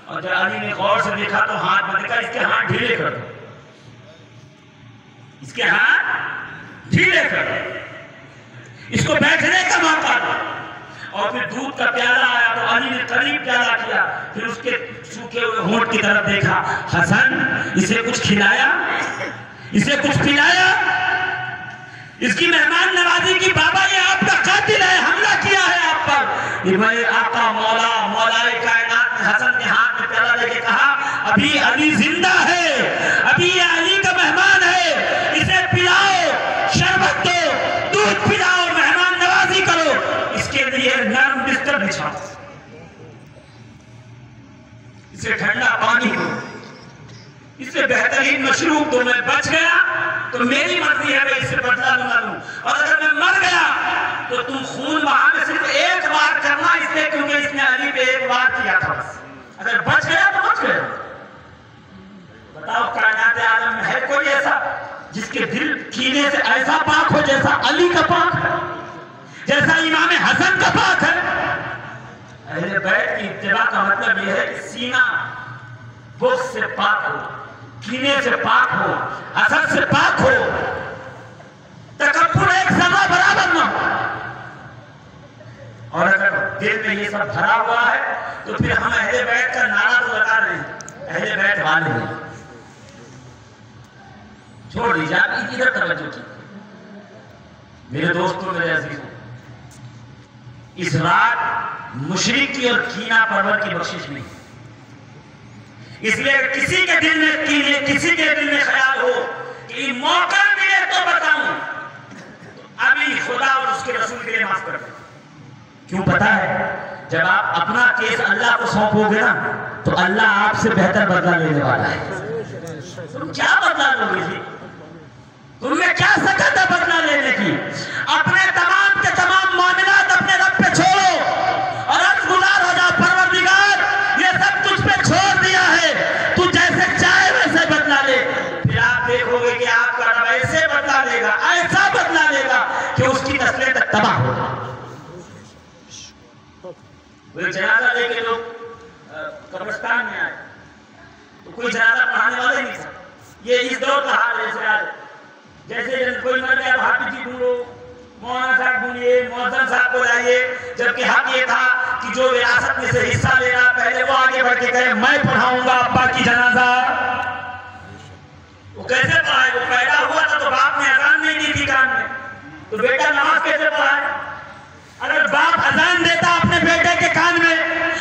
और जब अली ने गौर से देखा तो हाथ में देखा, इसके हाथ ढीले कर दो, इसके हाथ ढीले कर दो, इसको बैठने का मौका दो। और फिर दूध का प्याला आया तो अली ने करीब प्याला किया, फिर उसके सूखे हुए होंठ की तरफ देखा, हसन इसे कुछ खिलाया, इसे कुछ पिलाया, इसकी मेहमान नवाजी की, बाबा ये आपका कातिल है, हमला किया है आप पर। मेरे आका मौला मौलाए कायनात ने हसन के हाथ में प्याला लेके कहा, अभी अली जिंदा है, अभी ये अली का मेहमान है, इसे पिलाओ, शरबत दो, दूध पिलाओ, मेहमान नवाजी करो, इसके लिए नरम बिस्तर बिछाओ, इसे ठंडा पानी दो, इससे बेहतरीन मशरूब दो। मैं बच गया तो मेरी मर्जी है, मैं इससे बदला लूंगा लूं, और अगर मैं मर गया तो तुम खून वहां में सिर्फ एक बार करना, इसलिए क्योंकि इसने अली पे एक बार किया था बस। अगर बच गया तो बच गया। बताओ कायनात आलम में है कोई ऐसा जिसके दिल कीने से ऐसा पाक हो जैसा अली का पाक है, जैसा इमाम हसन का पाक है। अहले बैत की इत्तिबा का मतलब यह है कि सीना बुग़्ज़ से पाक हो, कीने से पाक हो, हसद से पाक हो, तकब्बुर एक ज़र्रा बराबर न हो। और अगर दिल में ये सब भरा हुआ है तो फिर हम अहले बैत का नारा तो लगा रहे हैं, अहले बैत वाले हैं। छोड़ दीजिए, आप इधर तवज्जो कीजिए मेरे दोस्तों, मेरे अजीजों। इस रात मुशरिकी और कीना परवर की बख्शिश नहीं, इसलिए किसी के दिल में कीने, किसी के दिल में ख्याल हो कि मौका मिले तो बताऊं, अभी खुदा और उसके रसूल के लिए माफ कर दो। क्यों पता है, जब आप अपना केस अल्लाह को सौंपोगे ना तो अल्लाह आपसे बेहतर बदला लेने वाला है। तुम क्या बदला लोगे जी? तुम्हें क्या सकत है बदला लेने की? अपने तमाम के तमाम मामलात अपने रब पे छोड़ो और अर्ज़ गुज़ार हो जाओ, परवरदिगार ये सब तुझ पे छोड़ दिया है, तू जैसे चाहे वैसे बदला ले। फिर आप देखोगे कि आपका रब ऐसे बदला लेगा, ऐसा बदला लेगा कि उसकी नस्लें तक तबाह होगा। जनाजा लेके लोग कब्रिस्तान में आए तो कोई जनाजा पढ़ाने वाला नहीं था। ये इस दौर का हाल है। जैसे कोई मर गया, भाभी जी ढूंढो, मौलाना साहब ढूंढिए, मौजन साहब को लाइए, जबकि हक ये था कि जो विरासत में से हिस्सा लेना, पहले वो आगे बढ़ के कहे मैं पढ़ाऊंगा अब्बा की जनाजा। वो कैसे पढ़ाए? वो पैदा हुआ था तो बाप ने अजान नहीं दी थी कान में, तो बेटा नमाज कैसे पढ़ाए? अगर बाप अजान देता अपने बेटे के कान में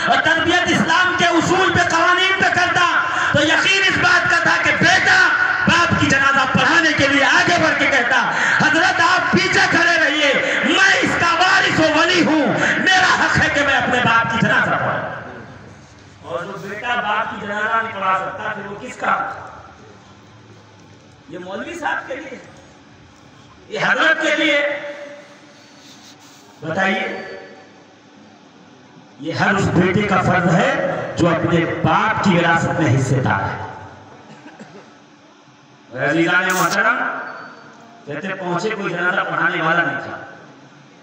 और तरबियत इस्लाम के उसूल पे, कवानीन पे करता, तो यकीन इस बात का था कि बेटा बाप की जनाजा पढ़ाने के लिए आगे बढ़ के कहता, हजरत आप पीछे खड़े रहिए, मैं इसका वारिस व वली हूं, मेरा हक है कि मैं अपने बाप की जनाजा पढ़ाऊं। और जो बेटा बाप की जनाजा नहीं पढ़ा सकता फिर वो किसका? ये मौलवी साहब के लिए, ये हजरत के लिए? बताइए, ये हर उस बेटे का फर्ज है जो अपने बाप की विरासत में हिस्सेदार है। अज़ीज़ान मोहतरम, कहते पहुंचे कोई जनाजा पढ़ाने वाला नहीं था,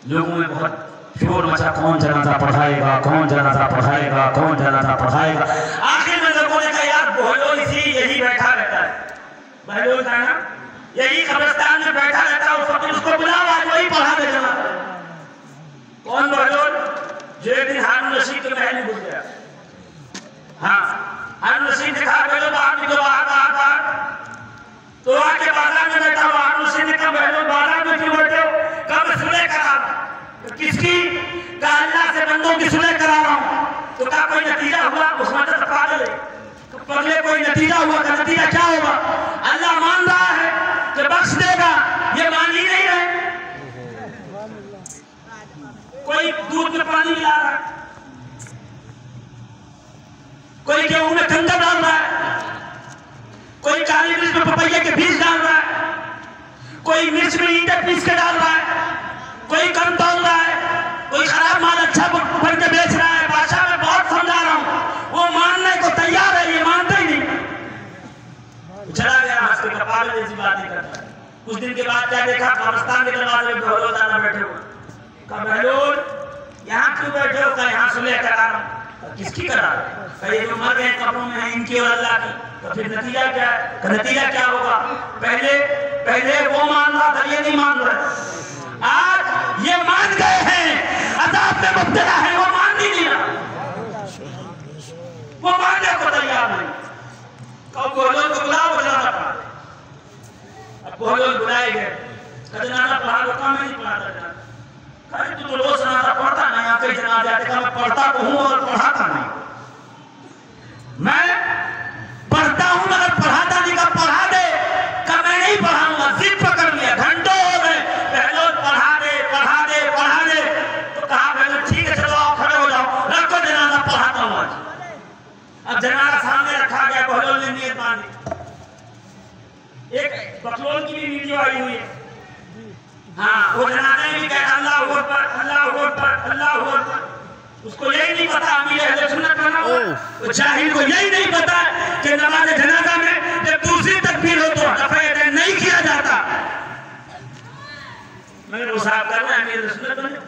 लोगों में बहुत शोर मचा, कौन जनाजा पढ़ाएगा, कौन जनाजा पढ़ाएगा, कौन जनाजा पढ़ाएगा। आखिर में लोगों ने कहा यार बहलोल इसी यही बैठा रहता है, बहलोल था ना, यही कब्रिस्तान में बैठा रहता है, उस वक्त उसको बुलाओ, आज वही पढ़ा दे जनाजा। कौन बहलोल? जो एक दिन हारून रशीद के महल में घुस गया। हाँ, हारून रशीद ने कहा बहलोल बाहर निकलो, बाहर। तो आके बाजार में बैठा हुआ हारून रशीद ने कहा बहलोल बाजार में क्यों बैठे हो? कहा मैं सुलह करा। तो किसकी? कहा अल्लाह से बंदों की सुलह करा रहा हूँ। तो कहा कोई नतीजा हुआ? उसमें तो पागल है, तो पहले कोई नतीजा हुआ, का नतीजा क्या होगा? अल्लाह मान रहा है कि बख्श देगा, ये मान ही नहीं रहे। कोई दूध में पानी मिला रहा है, कोई गेहूं में कंकर डाल रहा है, कोई काली मिर्च में पपैया के बीज डाल रहा है, कोई मिर्च में ईंटें पीस के डाल रहा है, कोई कम तोल रहा है, कोई खराब माल अच्छा भर के बेच रहा है। बादशाह मैं बहुत समझा रहा हूं, वो मानने को तैयार है, ये मानते ही नहीं। चला गया हंस के, कपाल में ऐसी बातें करता है। कुछ दिन के बाद क्या देखा, कब्रिस्तान के दरवाजे में बहलोल बैठे हुए। कहा बहलोल यहाँ क्यों बैठे हो? कहा यहाँ सुलह करा रहा हूँ। किसकी करार है? ये जो मर गए कब्रों में है इनकी और अल्लाह की, तो फिर नतीजा क्या है? नतीजा क्या होगा? पहले वो मान रहा था, ये नहीं मान रहा। आज ये मान गए हैं, अज़ाब में मुब्तला है, वो मान नहीं रहा, वो मानने को तैयार नहीं। अब बोलो तो बुलाओ जनाजा पढ़ा। अब बोलो बुलाए गए, जनाजा पढ़ा लो, काम नहीं पढ़ाता जनाजा। अरे तू तो रोज जनाजा पढ़ता ना, यहाँ कई जनाजे आते हैं, मैं पढ़ता तो हूँ और पढ़ाता नहीं। मैं पढ़ता हूँ मगर पढ़ाता नहीं, का पढ़ा दे, का मैं नहीं पढ़ाऊंगा, जिद पकड़ लिया, घंटों हो गए, पहले पढ़ा दे पढ़ा दे पढ़ा दे, तो कहा पहले ठीक है चलो आओ खड़े हो जाओ, रखो जनाजा पढ़ाता हूँ आज। अब जनाजा सामने रखा गया, बहलोल ने नियत बांधी। एक बकलोल की भी वीडियो आई हुई है, हाँ वो जनाजे में भी कहे अल्लाह अकबर अल्लाह अकबर अल्लाह अकबर। उसको यही नहीं पता अमीर अहले सुन्नत बना हुआ, वो जाहिल को यही नहीं पता कि नमाज जनाजा में जब दूसरी तकबीर हो तो रफ़ा नहीं किया जाता। मगर वो साहब कर रहे हैं अमीर अहले सुन्नत बने,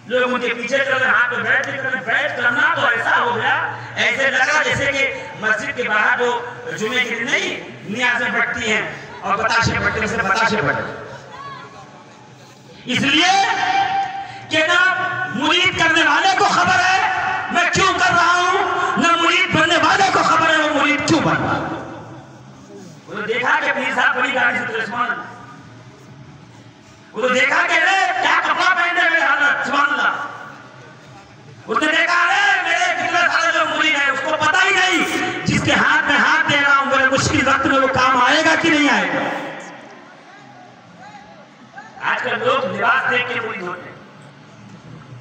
लोग उनके पीछे चल रहे, हाथ पे बैठ करना तो ऐसा हो गया, ऐसे लगा जैसे कि मस्जिद के बाहर जो जुमे के दिन नहीं नियाज़ें बढ़ती हैं और बताशे बढ़ते से बताशे बढ़ते। इसलिए कि ना मुरीद करने वाले को खबर है मैं क्यों कर रहा हूं, ना मुरीद बनने वाले को खबर है वो मुरीद क्यों बन रहा है। वो तो देखा कि पीर साहब बड़ी गाड़ी से सुभान, वो तो देखा कि क्या कपड़ा पहनते हुए हालत सुभान अल्लाह। उसने देखा मेरे कितने सारे जो मुरीद है उसको पता ही नहीं, जिसके हाथ में हाथ दे रहा हूं मेरे मुश्किल वक्त में वो काम आएगा कि नहीं आएगा। आजकल लोग लिबास देख के मुरीद होते हैं,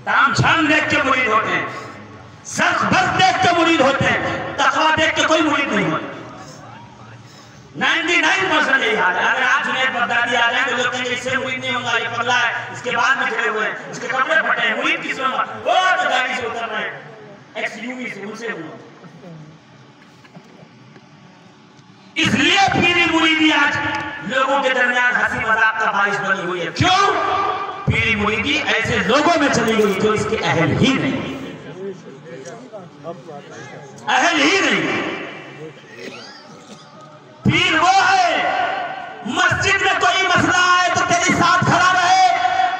ताम झाम देख के मुरीद होते हैं, सख्त बस देख के मुरीद होते हैं, तकवा देख के कोई मुरीद नहीं होता। 99% यही हाल है। अगर आज जुनैद बगदादी आ जाए तो लोग कहेंगे इससे मुरीद नहीं होगा, ये पगला है, इसके बाद में खड़े हुए हैं, इसके कपड़े फटे हैं, मुरीद किस होगा? वो तो गाड़ी से उतर रहे हैं एक्सयूवी से, उनसे हुआ। इसलिए पीरी मुरीदी आज लोगों के दरमियान हंसी मजाक का बाइस बनी हुई है। क्यों? पीरी मुरीदी ऐसे लोगों में चली गई जो इसके अहल ही नहीं, अहल ही नहीं। पीर वो है मस्जिद में कोई मसला आए तो तेरे साथ खड़ा रहे,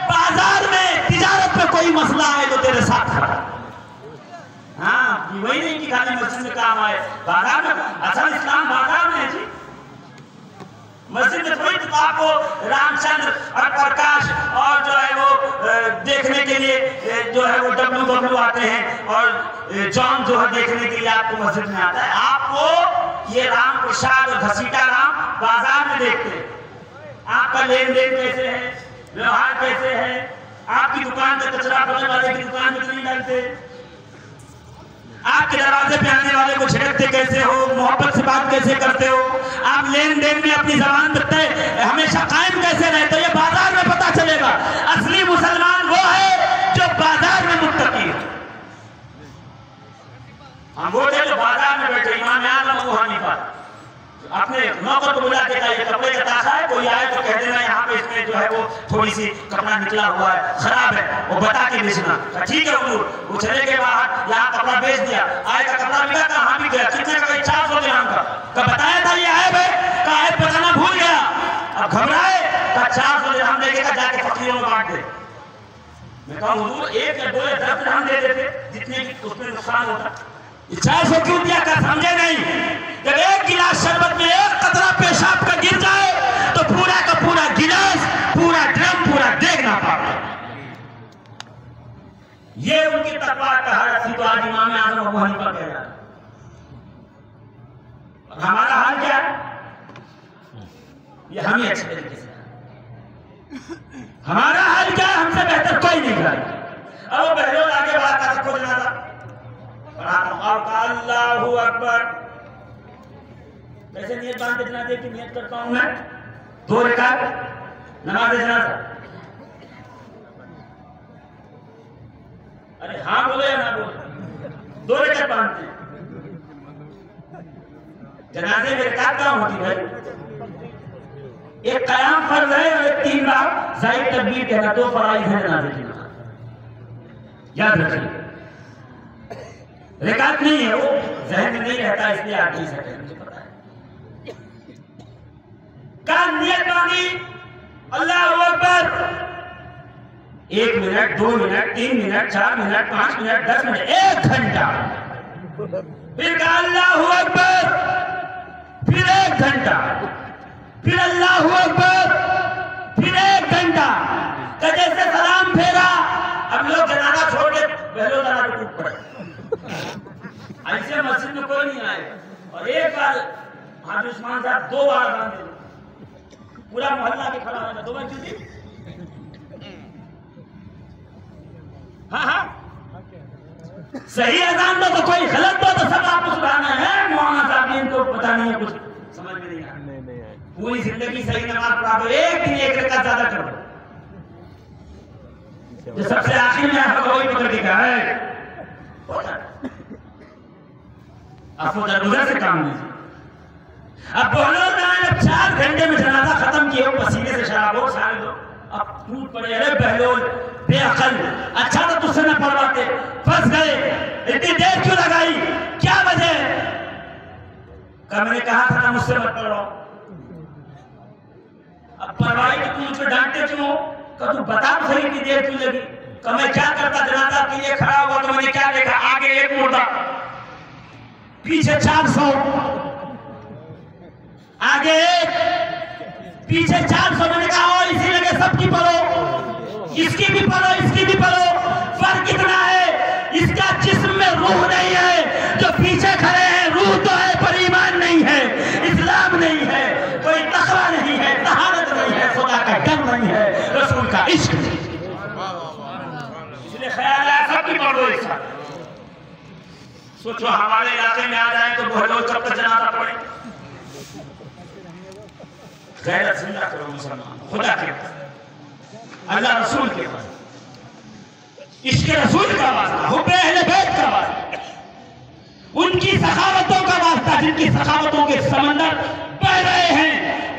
बाजार में तिजारत में कोई मसला आए तो तेरे साथ खड़ा रहे। हाँ वही नहीं कि खाली मस्जिद में काम आए, बाजार में। असल इस्लाम बाजार में है जी, मस्जिद में कोई तो आपको रामचंद्र और प्रकाश और जो है वो देखने के लिए जो है वो डब्लू आते हैं और जॉन जो है देखने के लिए आपको मस्जिद में आता है। आपको ये राम प्रसाद और घसीटा राम बाजार में देखते हैं, आपका लेन देन कैसे है, व्यवहार कैसे है, आपकी दुकान से कचरा बदल वाले की दुकान में नहीं डालते, आपके दरवाजे पे आने वाले को झिड़कते कैसे हो, मोहब्बत से बात कैसे करते हो, आप लेन देन में अपनी जबान पे हमेशा कायम कैसे रहते हो, ये बाजार में पता चलेगा। असली मुसलमान वो है जो बाजार में मुत्तकी है। हम वो थे जो बाजार में बैठे, इमाम आज़म अबू हनीफा अपने नौकर को बुला के कहा कपड़े का ताशा है, कोई आए तो कह देना यहाँ पे इसमें जो है वो थोड़ी सी कपड़ा निकला हुआ है, खराब है, वो बता के बेचना। ठीक है हुजूर, वो चले के बाहर यहाँ कपड़ा बेच दिया, आए का कपड़ा मिला, कहाँ भी गया, कितने का? 400 दिरहम का बताया था ये आयब है, का आयब बताना भूल गया, अब घबराए, का 400 दिरहम देगा जाके फकीरों में बांट दे। मैं कहूँ हुजूर 1 या 2 या 10 दिरहम दे देते, जितने की उसमें नुकसान होता। 400 क्यों दिया का समझे नहीं? जब एक गिलास शरबत में एक कतरा पेशाब का गिर जाए तो पूरा का पूरा गिलास, पूरा ड्रम, पूरा देग ना पाता। ये उनकी तकवा का हालत थी। तो आज इमाम आज़म अबू हनीफा कह रहा है, हमारा हाल क्या है? ये हम ही अच्छे तरीके से, हमारा हाल क्या है? हमसे बेहतर कोई नहीं कर। अब बहलोल आगे बात रखो जनाजा अल्लाहू अकबर कैसे नियत बांधते जनाजे की नियत करता हूं मैं 2 रकात नमाज जनाजा। अरे हाँ बोले या ना बोले, 2 रकात बांधते जनाजे में। रकात कहाँ होती भाई? एक कयाम फर्ज है और एक 3 बार ज़ाहिर तकबीर कहना, 2 फराइज है जनाजे की, याद रखिए। रिकात नहीं है, वो जहन में नहीं रहता, इसलिए आप नहीं सकते, मुझे पता है। का नियत मांगी, Allahu Akbar, 1 minute, 2 minute, 3 minute, 4 minute, 5 minute, 10 minute, 1 घंटा, फिर कहा अल्लाहू अकबर, फिर 1 घंटा, फिर अल्लाहू अकबर, फिर 1 घंटा, तो जैसे सलाम फेरा, अब लोग जनाजा छोड़ के पहले जनाजा टूट पड़े। ऐसे मस्जिद में कोई नहीं आए, और एक बार हाजी उस्मान साहब 2 बार बांधे, पूरा मोहल्ला के खड़ा होगा, 2 बार क्यों दी? हाँ, सही अजान दो तो कोई गलत दो तो सब आपको सुधारना है। मौलाना साहब इनको पता नहीं है, कुछ समझ में नहीं आया। पूरी जिंदगी सही नमाज पढ़ा दो, एक दिन 1 रकात ज्यादा कर दो, जो सबसे आखिर में आपको वही पकड़ के कहा है, आप उधर से काम लीजिए। अब बोलो ना, 4 घंटे में जनाजा खत्म किए, पसीने से शराब हो, सारे लोग अब टूट पड़े, अरे बहलोल बेअकल, अच्छा तो तुझसे न पढ़वाते, फंस गए, इतनी देर क्यों लगाई, क्या वजह? मैंने कहा था ना मुझसे मत पढ़वाओ, अब पढ़वाई तो तुम मुझको डांटते क्यों? तू बता तो सही इतनी देर क्यों लगी? मैं क्या करता, जनाजा के लिए खड़ा हुआ तो मैंने क्या देखा, आगे 1 मुर्दा, पीछे 400, आगे 1, पीछे 400, मैंने कहा इसी लगे सबकी पढ़ो, इसकी भी पढ़ो, इसकी भी पढ़ो। फर्क कितना है, इसका जिस्म में रूह नहीं है, जो पीछे खड़े हैं रूह तो है पर ईमान नहीं है, इस्लाम नहीं है, कोई तकवा नहीं है, तहारत नहीं है, खुदा का डर नहीं है, रसूल का इश्क नहीं। इसलिए ख्याल है सबकी पढ़ो एक साथ। सोचो हमारे इलाके में आ जाए तो बहुत कब तक जनाजा पड़े। गैरत जिंदा करो मुसलमान, खुदा के अल्लाह रसूल के पास, इश्क रसूल का वास्ता, हुब्बे अहले बैत का वास्ता, उनकी सखावतों का वास्ता, जिनकी सखावतों के समंदर बह रहे हैं,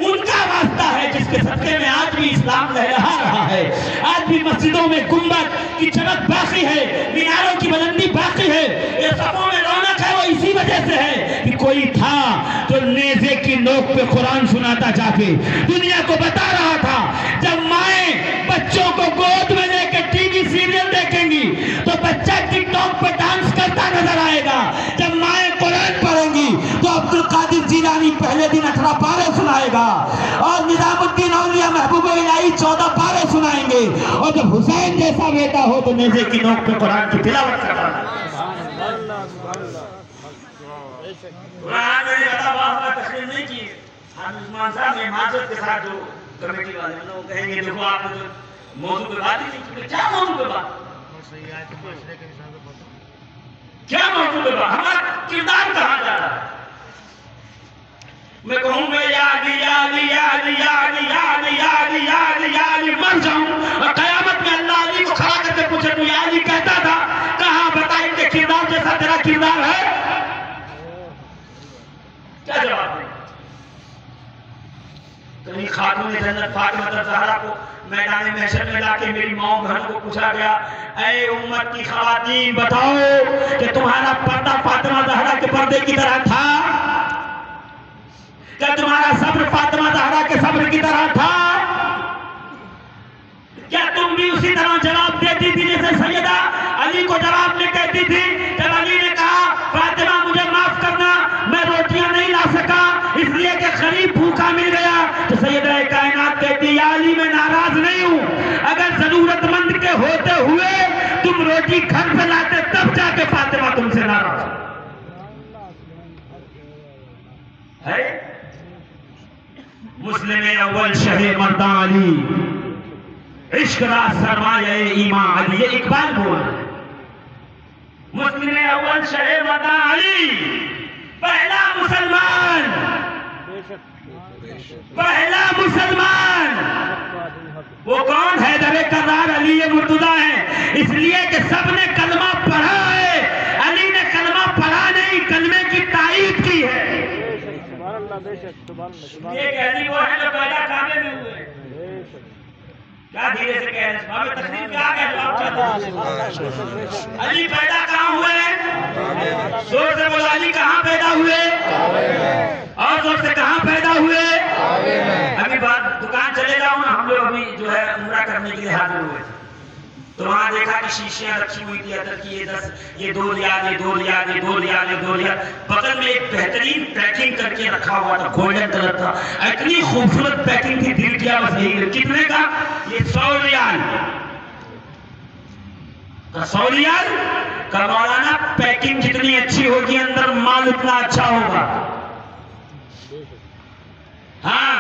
उनका वास्ता है, जिसके सदके में आज भी इस्लाम लहरा रहा है, आज भी मस्जिदों में गुंबद की चमक बाकी है, मीनारों की बुलंदी बाकी है, ये सफों में रौनक है, वो इसी वजह से है कि कोई था जो नेज़े की नोक पे कुरान सुनाता जाके दुनिया को बता रहा था। जब माएँ बच्चों को गोद में लेकर टीवी सीरियल देखेंगी तो बच्चा टिकटॉक पे डांस करता नजर आएगा। जब माएँ कुरान पढ़ेंगी तो अब्दुल कादिर जिलानी पहले दिन 18 पारे सुनाएगा और निजामुद्दीन औलिया महबूब इलाही 14 पारे सुनाएंगे, और जब हुसैन जैसा बेटा हो तो नेज़े की नोक पे कुरान की तिलावत करता है। तकरीर नहीं की उस्मान साहब ने माजरत के साथ, जो कमेटी वाले वो कहेंगे देखो आप मौजूद पे बात ही नहीं की, क्या मौजूद पे बात, क्या मौजूद पे बात, हमारा किरदार कहाँ जा रहा है? मैं कहूँगा याद याद याद याद याद याद याद याद मर जाऊं और कयामत में अल्लाह अली को खड़ा करके पूछे तू याद ही कहता था, कहाँ बता इनके किरदार जैसा तेरा किरदार है? क्या जवाब है? कहीं खातून जन्नत फातिमा ज़हरा को मैदान महशर में लाके मेरी माँ बहन को पूछा गया, ऐ उम्मत की खवातीन बताओ कि तुम्हारा पर्दा फातिमा ज़हरा के पर्दे की तरह था? क्या तुम्हारा सब्र फातिमा ज़हरा के सब्र की तरह था? क्या तुम भी उसी तरह जवाब देती थी जैसे सैयदा अली को जवाब में कहती थी? जब अली ने कहा फातिमा मुझे माफ करना, मैं रोटियां नहीं ला सका इसलिए कि गरीब भूखा मिल गया, तो सैयदा कायनात कहती या अली मैं नाराज नहीं हूं, अगर जरूरतमंद के होते हुए तुम रोटी घर पे लाते तब जाके फातिमा तुमसे नाराज है। मुस्लिम अव्वल शहे मर्दा अली, इश्क राज सरमाए ईमान अली, ये इकबाल बोल रहा है। मुस्लिम अव्वल शहे मर्दा अली, पहला मुसलमान, पहला मुसलमान वो कौन है? हैदर करार अली मुर्तजा है, इसलिए कि सबने कलमा पढ़ा है, अली ने कलमा पढ़ा नहीं कलमे की तारीफ की है। ये अली वो है जो पैदा काबे में हुए, क्या धीरे से कह रहे हैं? तकलीफ क्या है? अली पैदा कहाँ हुए? जोर से बोलो, अली कहाँ पैदा हुए? और जोर से कहाँ पैदा हुए? अभी बात दुकान चले जाओ ना, हम लोग अभी जो है उम्रा करने के लिए हाजिर हुए थे, तो वहां देखा कि शीशियां रखी हुई थी अदर की, ये 10, ये 2 रियाल, ये 2 रियाल, ये 2 रियाल, ये 2 रियाल। बगल में एक बेहतरीन पैकिंग करके रखा हुआ था, गोल्डन कलर था, इतनी खूबसूरत पैकिंग थी, दिल किया बस यही। कितने का? ये 100 रियाल का। 100 रियाल का मौलाना, पैकिंग जितनी अच्छी होगी अंदर माल उतना अच्छा होगा। हाँ,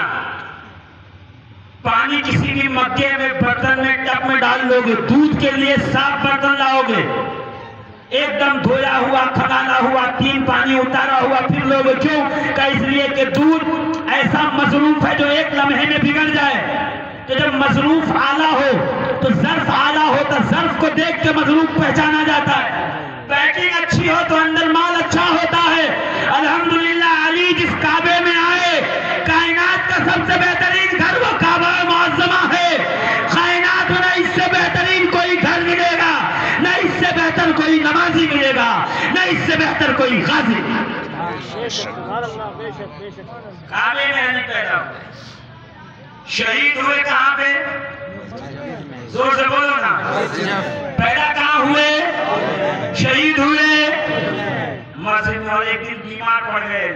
पानी किसी भी मग्गे में, बर्तन में, टब में डाल लोगे, दूध के लिए साफ बर्तन लाओगे, एकदम धोया हुआ, खगाना हुआ, 3 पानी उतारा हुआ फिर लोगे। क्यों? का इसलिए कि दूध ऐसा मसरूफ है जो एक लम्हे में बिगड़ जाए। तो जब मसरूफ आला हो तो ज़र्फ आला हो, तो ज़र्फ को देख के मसरूफ पहचाना जाता है। पैकिंग अच्छी हो तो अंदर माल अच्छा होता है। अल्हम्दुलिल्लाह, अली जिस काबे में आए, कायनात का सबसे बेहतरीन घर वो काबा मुअज़्ज़मा है। कायनात में न इससे बेहतरीन कोई घर मिलेगा, न इससे बेहतर कोई नमाजी मिलेगा, न इससे बेहतर कोई गाजी। काबे में अली पैदा हुए, शहीद हुए कहाँ पे? जोर से बोलो ना। पैदा कहाँ हुए? शहीद हुए मस्जिद में। और एक दिन बीमार पड़ गए,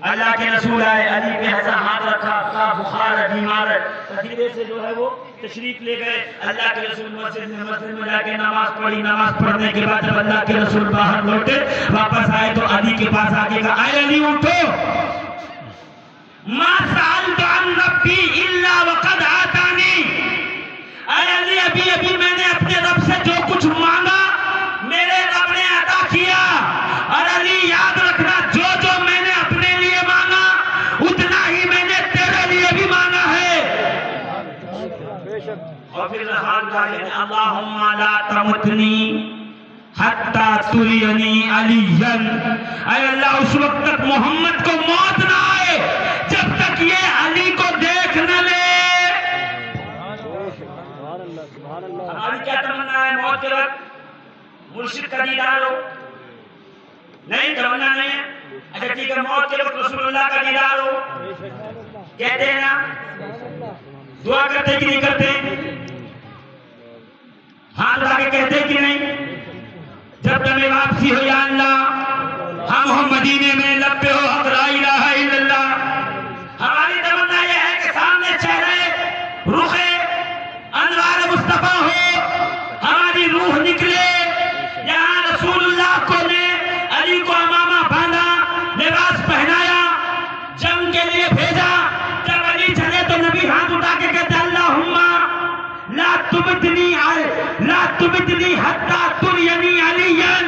अल्लाह के रसूल आए, अली पे ऐसा हाथ रखा, का बुखार है, बीमार है, धीरे से जो है वो तशरीफ ले गए अल्लाह के रसूल मस्जिद में जाके नमाज पढ़ी। नमाज पढ़ने के बाद जब अल्लाह के रसूल बाहर लौटे, वापस आए तो अली के पास आके कहा, आए अली उठो, मा सअल्तु अन रब्बी इल्ला वक़द आतानी। आए अली, अभी अभी मैंने अपने रब से जो कुछ मांगा मेरे रब ने अता किया। और अली याद रखना, जो जो मैंने अपने लिए मांगा उतना ही मैंने तेरे लिए भी मांगा है। और फिर अल्लाहुम्मा ला तमुतनी हत्ता तुरियनी अलियन। अरे अल्लाह, उस वक्त तक मोहम्मद को मौत ना आए जब तक ये अली को देख न ले। हमारी क्या तमन्ना है? मौत के वक्त मुर्शिद का दीदार हो? नहीं, तमन्ना नहीं है। अच्छा ठीक है, मौत के वक्त रसूलुल्लाह का दीदार हो? कहते हैं ना, दुआ करते कि नहीं करते? हाथ उठा के कहते कि नहीं? जब तुम्हें वापसी हो, या अल्लाह हम हो मदीने में, लब्बे हो हक ला इलाहा इल्लल्लाह। हमारी तमन्ना यह है कि सामने चेहरे रुखे अनवार मुस्तफा हो, हमारी रूह निकले। यहाँ रसूलुल्लाह को ने अली को अमामा बांधा, लिबास पहनाया, जंग के लिए भेजा। जब अली चले तो नबी हाथ उठा के कहते, अल्लाहुम्मा ला तुबितनी हत्ता तुरियनी अलियन।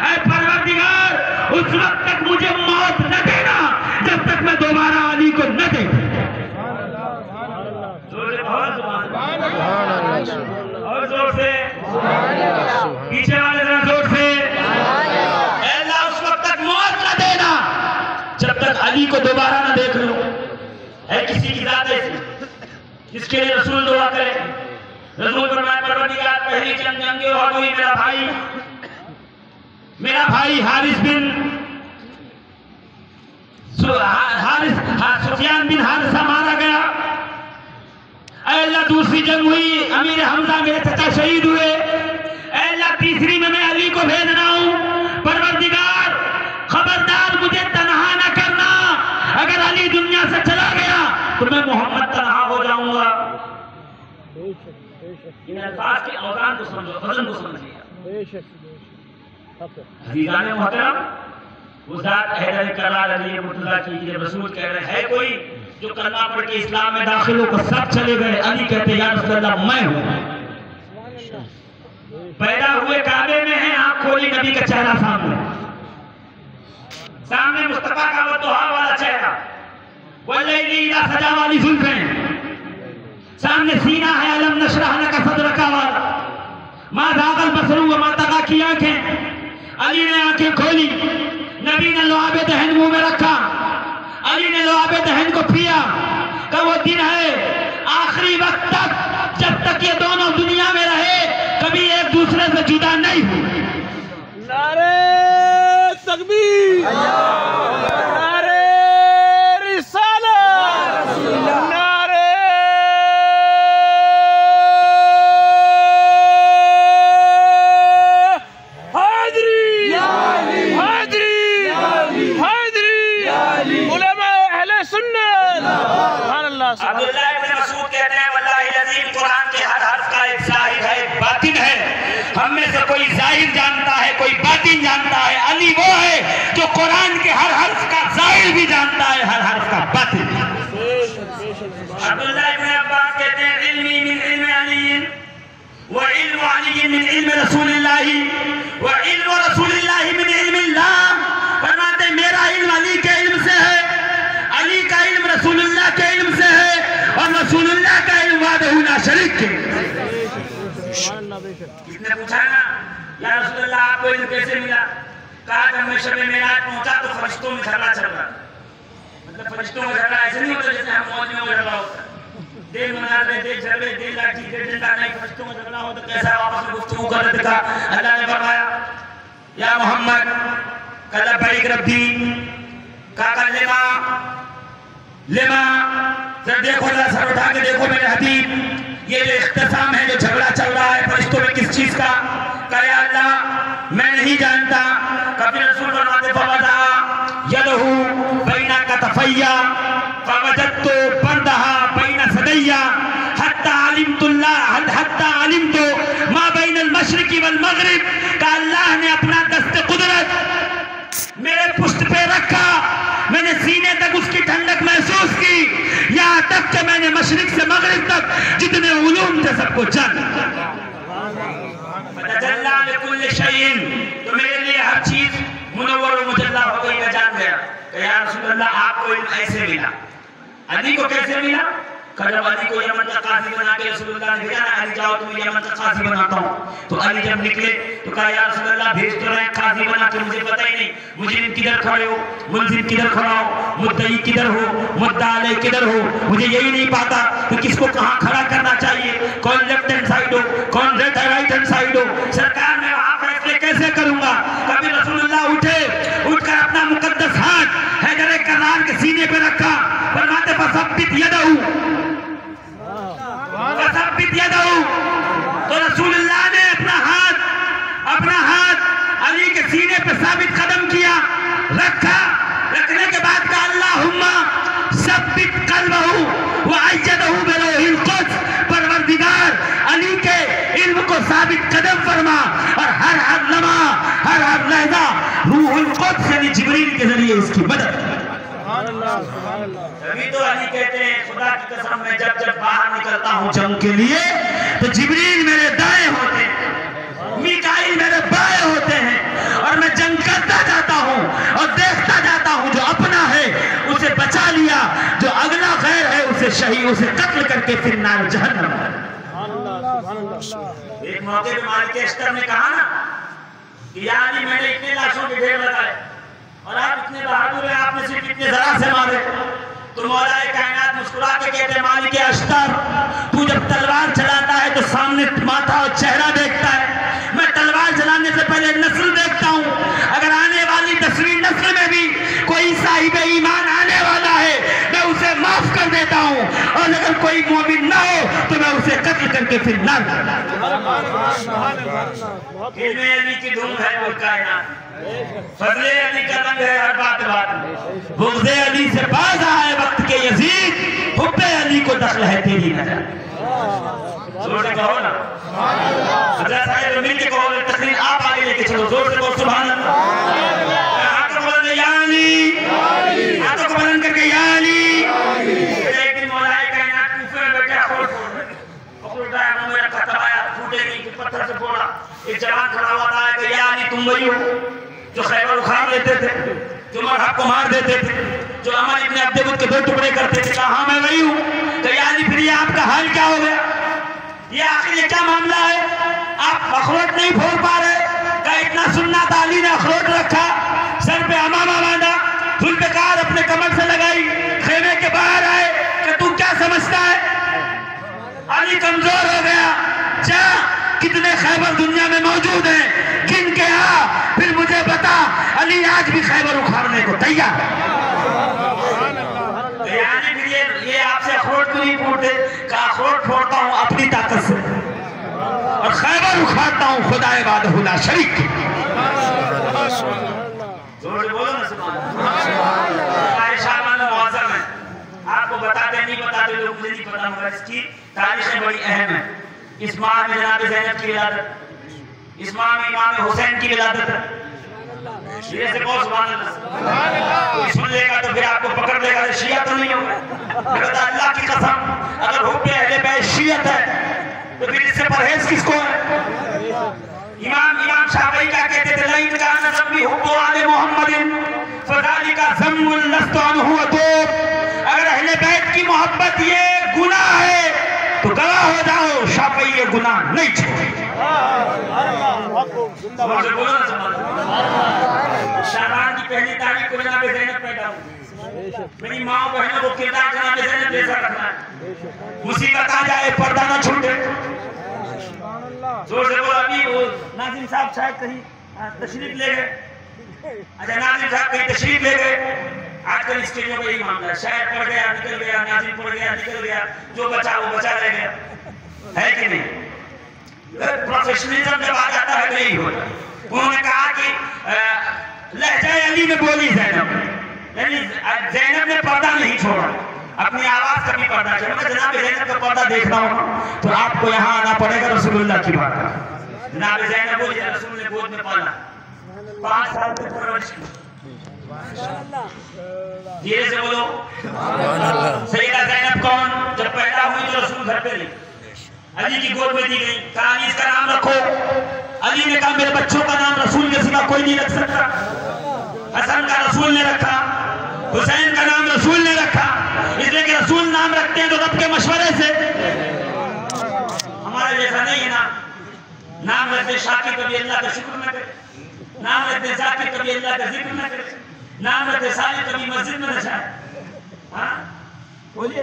ऐ परवरदिगार, उस वक्त तक मुझे मौत न देना जब तक मैं दोबारा अली को न देखूं। और जोर से, पीछे वाले जोर से, अल्लाह उस वक्त तक मौत न देना जब तक अली को दोबारा न देख लूं। है किसी की जात ऐसी जिसके लिए रसूल दुआ करे? रसूल फरमाए, परवरदिगार, पहली जंग और हुई, मेरा भाई हारिस बिन सुफियान बिन हारिसा मारा गया। अल्लाह, दूसरी जंग हुई, अमीर हमजा मेरे चाचा शहीद हुए। अल्लाह, तीसरी में मैं अली को भेज रहा हूं। परवरदिगार, खबरदार मुझे तन्हा न करना। अगर अली दुनिया से चला गया तो मैं मोहम्मद तन्हा हो जाऊंगा। इन अल्फाज के औज़ान को समझो, वज़न को समझिए। अज़ीज़ाने मोहतरम, उज़ात हैदर करार अली मुर्तज़ा की जब रसूल कह रहे हैं कोई जो कलमा पढ़ के इस्लाम में दाखिल हो, सब चले गए। अली कहते, या रसूलल्लाह, मैं हूं। पैदा हुए काबे में है, आंख खोली, नबी का चेहरा सामने मुस्तफा का वो दुहा वाला चेहरा, वल्लैली इज़ा सजा वाली जुल्फ़ें, सामने सीना है अलम नशरह लका सदरक वाला, मा ज़ाग़ल बसरु व मा तग़ा की आंखें। अली ने आंखें खोली, नबी ने लुआबे दहन मुंह में रखा, अली ने लुआबे दहन को पिया। का वो दिन है आखिरी वक्त तक तक ये दोनों दुनिया में रहे, कभी एक दूसरे से जुदा नहीं हुए। नारे तकबीर, नारे रिसालत, नारे हैदरी, हैदरी, हैदरी, उलमा अहले सुन्नत। सुभान अल्लाह। अब्दुल्लाह इब्न मसूद कहते हैं वल्लाहि अज़ीम, कुरान के हर हर्फ का एक ज़ाहिर है, एक बातिन है। हम में से कोई ज़ाहिर जानता है, कोई बातिन जानता है। अली वो है जो कुरान के हर हर्फ का ज़ाहिर भी जानता है, हर हर्फ का बातिन। अब्दुल्लाह इब्न अब्बास कहते हैं इल्मी मिन इल्म अली व इल्म अली मिन इल्म रसूलिल्लाह व इल्म रसूलिल्लाह मिन इल्मिल्लाह। फरमाते मेरा इल्म अली के इल्म से है, अली का इल्म रसूलुल्लाह के इल्म से है, और रसूलुल्लाह का इल्म वादहू ला शरीक के। किसने पूछा ना या रसूलुल्लाह आपको इल्म कैसे मिला? कहा जब मैं शब मेराज पहुंचा तो फरिश्तों में झगड़ा चल रहा। मतलब फरिश्तों में झगड़ा ऐसे नहीं होता जैसे हम मौज में झगड़ा होता, दिन मना रहे थे, झगड़े, दिन लाठी दे डंडा, नहीं फरिश्तों में झगड़ा हो तो कैसा आपस में गुफ्तगू कर रहे थे। अल्लाह ने फरमाया या मोहम्मद कल बैक रब्बी का लेमा लेमा, जरा देखो, जरा सर उठा के देखो मेरे हबीब, ये जो इख्तिसाम है, जो झगड़ा चल रहा है फरिश्तों में, किस चीज का? कहा अल्लाह मैं नहीं जानता। कभी रसूल फरमाते फवज़ा यदहू बैना कतफैया फवजदतु बरदहा बैना सदैया हत्ता अलिमतु मा बैन अल-मशरिक़ि वल-मग़रिब। का अल्लाह ने अपना दस्ते कुदरत मेरे पुष्ट पे रखा, मैंने सीने तक उसकी ठंडक महसूस की, यहाँ तक कि मैंने मशरिक से मगरिब तक जितने उलूम थे सबको जान। तो मेरे लिए हर चीज मुनव्वर और मुजल्ला हो गई, मैं जान गया। या रसूल अल्लाह आपको इल्म ऐसे मिला, अली को कैसे मिला? जब अली को यमन का काजी बना के रसूलुल्लाह ने भेजा ना, अली जाओ तुम्हें यमन का काजी बनाता हूँ। तो अली जब निकले तो कहा या रसूलुल्लाह भेज तो रहे काजी बना के, मुझे पता ही नहीं मुजरिम किधर खड़े हो, मुल्जिम किधर खड़ा हो, मुद्दई किधर हो, मुद्दा अलैह किधर हो, मुझे यही नहीं पता कि किसको कहाँ खड़ा करना चाहिए, कौन लेफ्ट हैंड साइड हो, कौन राइट हैंड साइड हो। सरकार मैं वहाँ फैसले कैसे करूंगा? कभी रसूलुल्लाह उठे, उठकर अपना मुकद्दस हाथ हैदर कर्रार के सीने पे रखा, फरमाते फसब्बित यदहू, तो रसूलुल्लाह ने अपना हाथ अली के सीने पे साबित कदम किया, रखा। रखने के बाद का अल्लाहुम्मा सब्बित कल्बहू व अय्यदहू बिरूहिल कुद्स, परवरदिगार अली के इल्म को साबित कदम फरमा और हर लम्हा हर लहजा रूहुल कुद्स यानी जिब्रील के जरिए इसकी मदद। तभी तो अली कहते हैं खुदा की कसम मैं जब बाहर निकलता हूँ जंग के लिए तो जिब्रील मेरे दाएं होते हैं, मीकाईल मेरे बाएं होते हैं, और मैं जंग करता जाता हूँ और देखता जाता हूँ, जो अपना है उसे बचा लिया, जो अगला गैर है उसे शहीद, उसे कत्ल करके फिर नार जहन्नम। एक मौके पे मालिक अस्कर ने कहा ना कि या अली मैंने इतने लाशों के ढेर लगाए और आप इतने बहादुर हैं, आपने सिर्फ इतने जरा से मारे। तो मौलाए कायनात मुस्कुरा के कहते हैं मालिक अस्कर, तू जब तलवार चलाता है तो सामने माथा और चेहरा देखता है, मैं तलवार चलाने से पहले नस्ल देखता हूँ। अगर आने वाली 10वीं नस्ल में भी कोई साहिब ईमान आने वाला है मैं उसे माफ कर देता हूँ, और अगर कोई मोमिन ना हो तो मैं उसे कत्ल करके फिर ना। अली की धूम है वो कायनात, फजले अली का रंग है हर बात बात, बुग़्ज़े अली से बाज आए वक्त के यजीद, हुब्बे अली को दखल है तेरी नजर। जोर से कहो ना हज़रत साहिब मिल के कहो, तकरीर आप आगे लेके चलो, जोर से कहो सुभान अल्लाह। हाथों को बोल दे या अली, हाथों को बुलंद करके या अली। एक दिन मौलाए कायनात कूफे में बैठे अखरोट है, मेरा खतराया फूटे नहीं, पत्थर से फोड़ा। एक जवान खड़ा हुआ था कि या अली तुम वही हो जो खैबर उखाड़ लेते थे, जो मरहब को मार देते थे, जो अमर इब्न अब्दुल के 2 टुकड़े करते थे। कहा हाँ मैं वही हूँ। तो यानी फिर ये आपका हाल क्या हो गया? ये आखिर ये क्या मामला है? आप अखरोट नहीं फोड़ पा रहे? क्या इतना सुन्ना था? अली ने अखरोट रखा, सर पे अमामा बांधा, जुल्फ़िकार अपने कमर से लगाई, खेमे के बाहर आए कि तू क्या समझता है? अली कमजोर हो गया, मौजूद हैं, गिन के आ, फिर मुझे बता। अली आज भी खैबर उखाड़ने को तैयार। यानी फिर ये आपसे अखरोट क्यों नहीं फोड़ते? का अखरोट फोड़ता हूँ अपनी ताकत से और खैबर उखाड़ता हूँ खुदाए वादहुला शरीक। बोलो ना सुभान। आपको बताते नहीं बताते लोग, मुझे नहीं पता, मगर इसकी तारीखें बड़ी अहम है। इस माह में जनाब ज़ैनब की विलादत, इस माह में इमाम हुसैन की विलादत है। ये से कहो सुभान अल्लाह। सुन लेगा तो फिर आपको पकड़ लेगा, शिया तो नहीं होगा। अल्लाह की कसम, अगर हुब्बे अहले बैत शियत है तो फिर इससे परहेज किसको है? इमाम शाफई क्या कहते थे? लइन का नसब भी हुब्बु आले मोहम्मदिन फज़ालिका ज़म्मुल लस्तु अन्हु अतूब। अगर अहले बैत की मोहब्बत ये गुनाह है तो गवाह हो जाओ, शाफई ये गुनाह नहीं छोड़े। शाबान की पहली तारीख को जनाब ज़ैनब पैदा हुई। मेरी माँ बहनों को किरदार जनाब ज़ैनब जैसा रखना है। मुसीबत आ जाए पर्दा न छूटे। जोर से बोलो। अभी वो नाजिम साहब शायद कहीं तशरीफ ले गए। अच्छा, नाजिम साहब कहीं तशरीफ ले गए। आजकल स्टेजों पर यही मामला है, शायद पड़ गया निकल गया, नाजिम पड़ गया निकल गया, जो बचा वो बचा रह गया, है कि नहीं? प्रोफेशनलिज्म जब आ जाता है तो यही होता है। उन्होंने कहा कि लहजा अली में बोली ज़ैनब, यानी ज़ैनब ने पर्दा नहीं छोड़ा, अपनी आवाज का भी पर्दा छोड़ा। मैं जनाब ज़ैनब का पर्दा देख रहा हूँ तो आपको यहाँ आना पड़ेगा रसूलुल्लाह की बात है। जनाब ज़ैनब को रसूल ने गोद में पाला, 5 साल तक परवरिश की। धीरे से बोलो। सैयदा ज़ैनब कौन? जब पैदा हुई तो रसूल घर पे नहीं, अली की गोद में दी गई। कहा अली इसका नाम रखो। अली ने कहा मेरे बच्चों का नाम रसूल के सिवा कोई नहीं रख सकता। हसन का रसूल ने रखा, हुसैन का नाम रसूल ने रखा, इसलिए कि रसूल नाम रखते हैं तो रब के मशवरे से। हमारे जैसा नहीं है नाम रखते शाकिर कभी अल्लाह का शुक्र न करे, नाम रखते जाकिर कभी अल्लाह का जिक्र न करे, नाम रखते सालिह कभी मस्जिद में न जाए, हाँ बोलिए,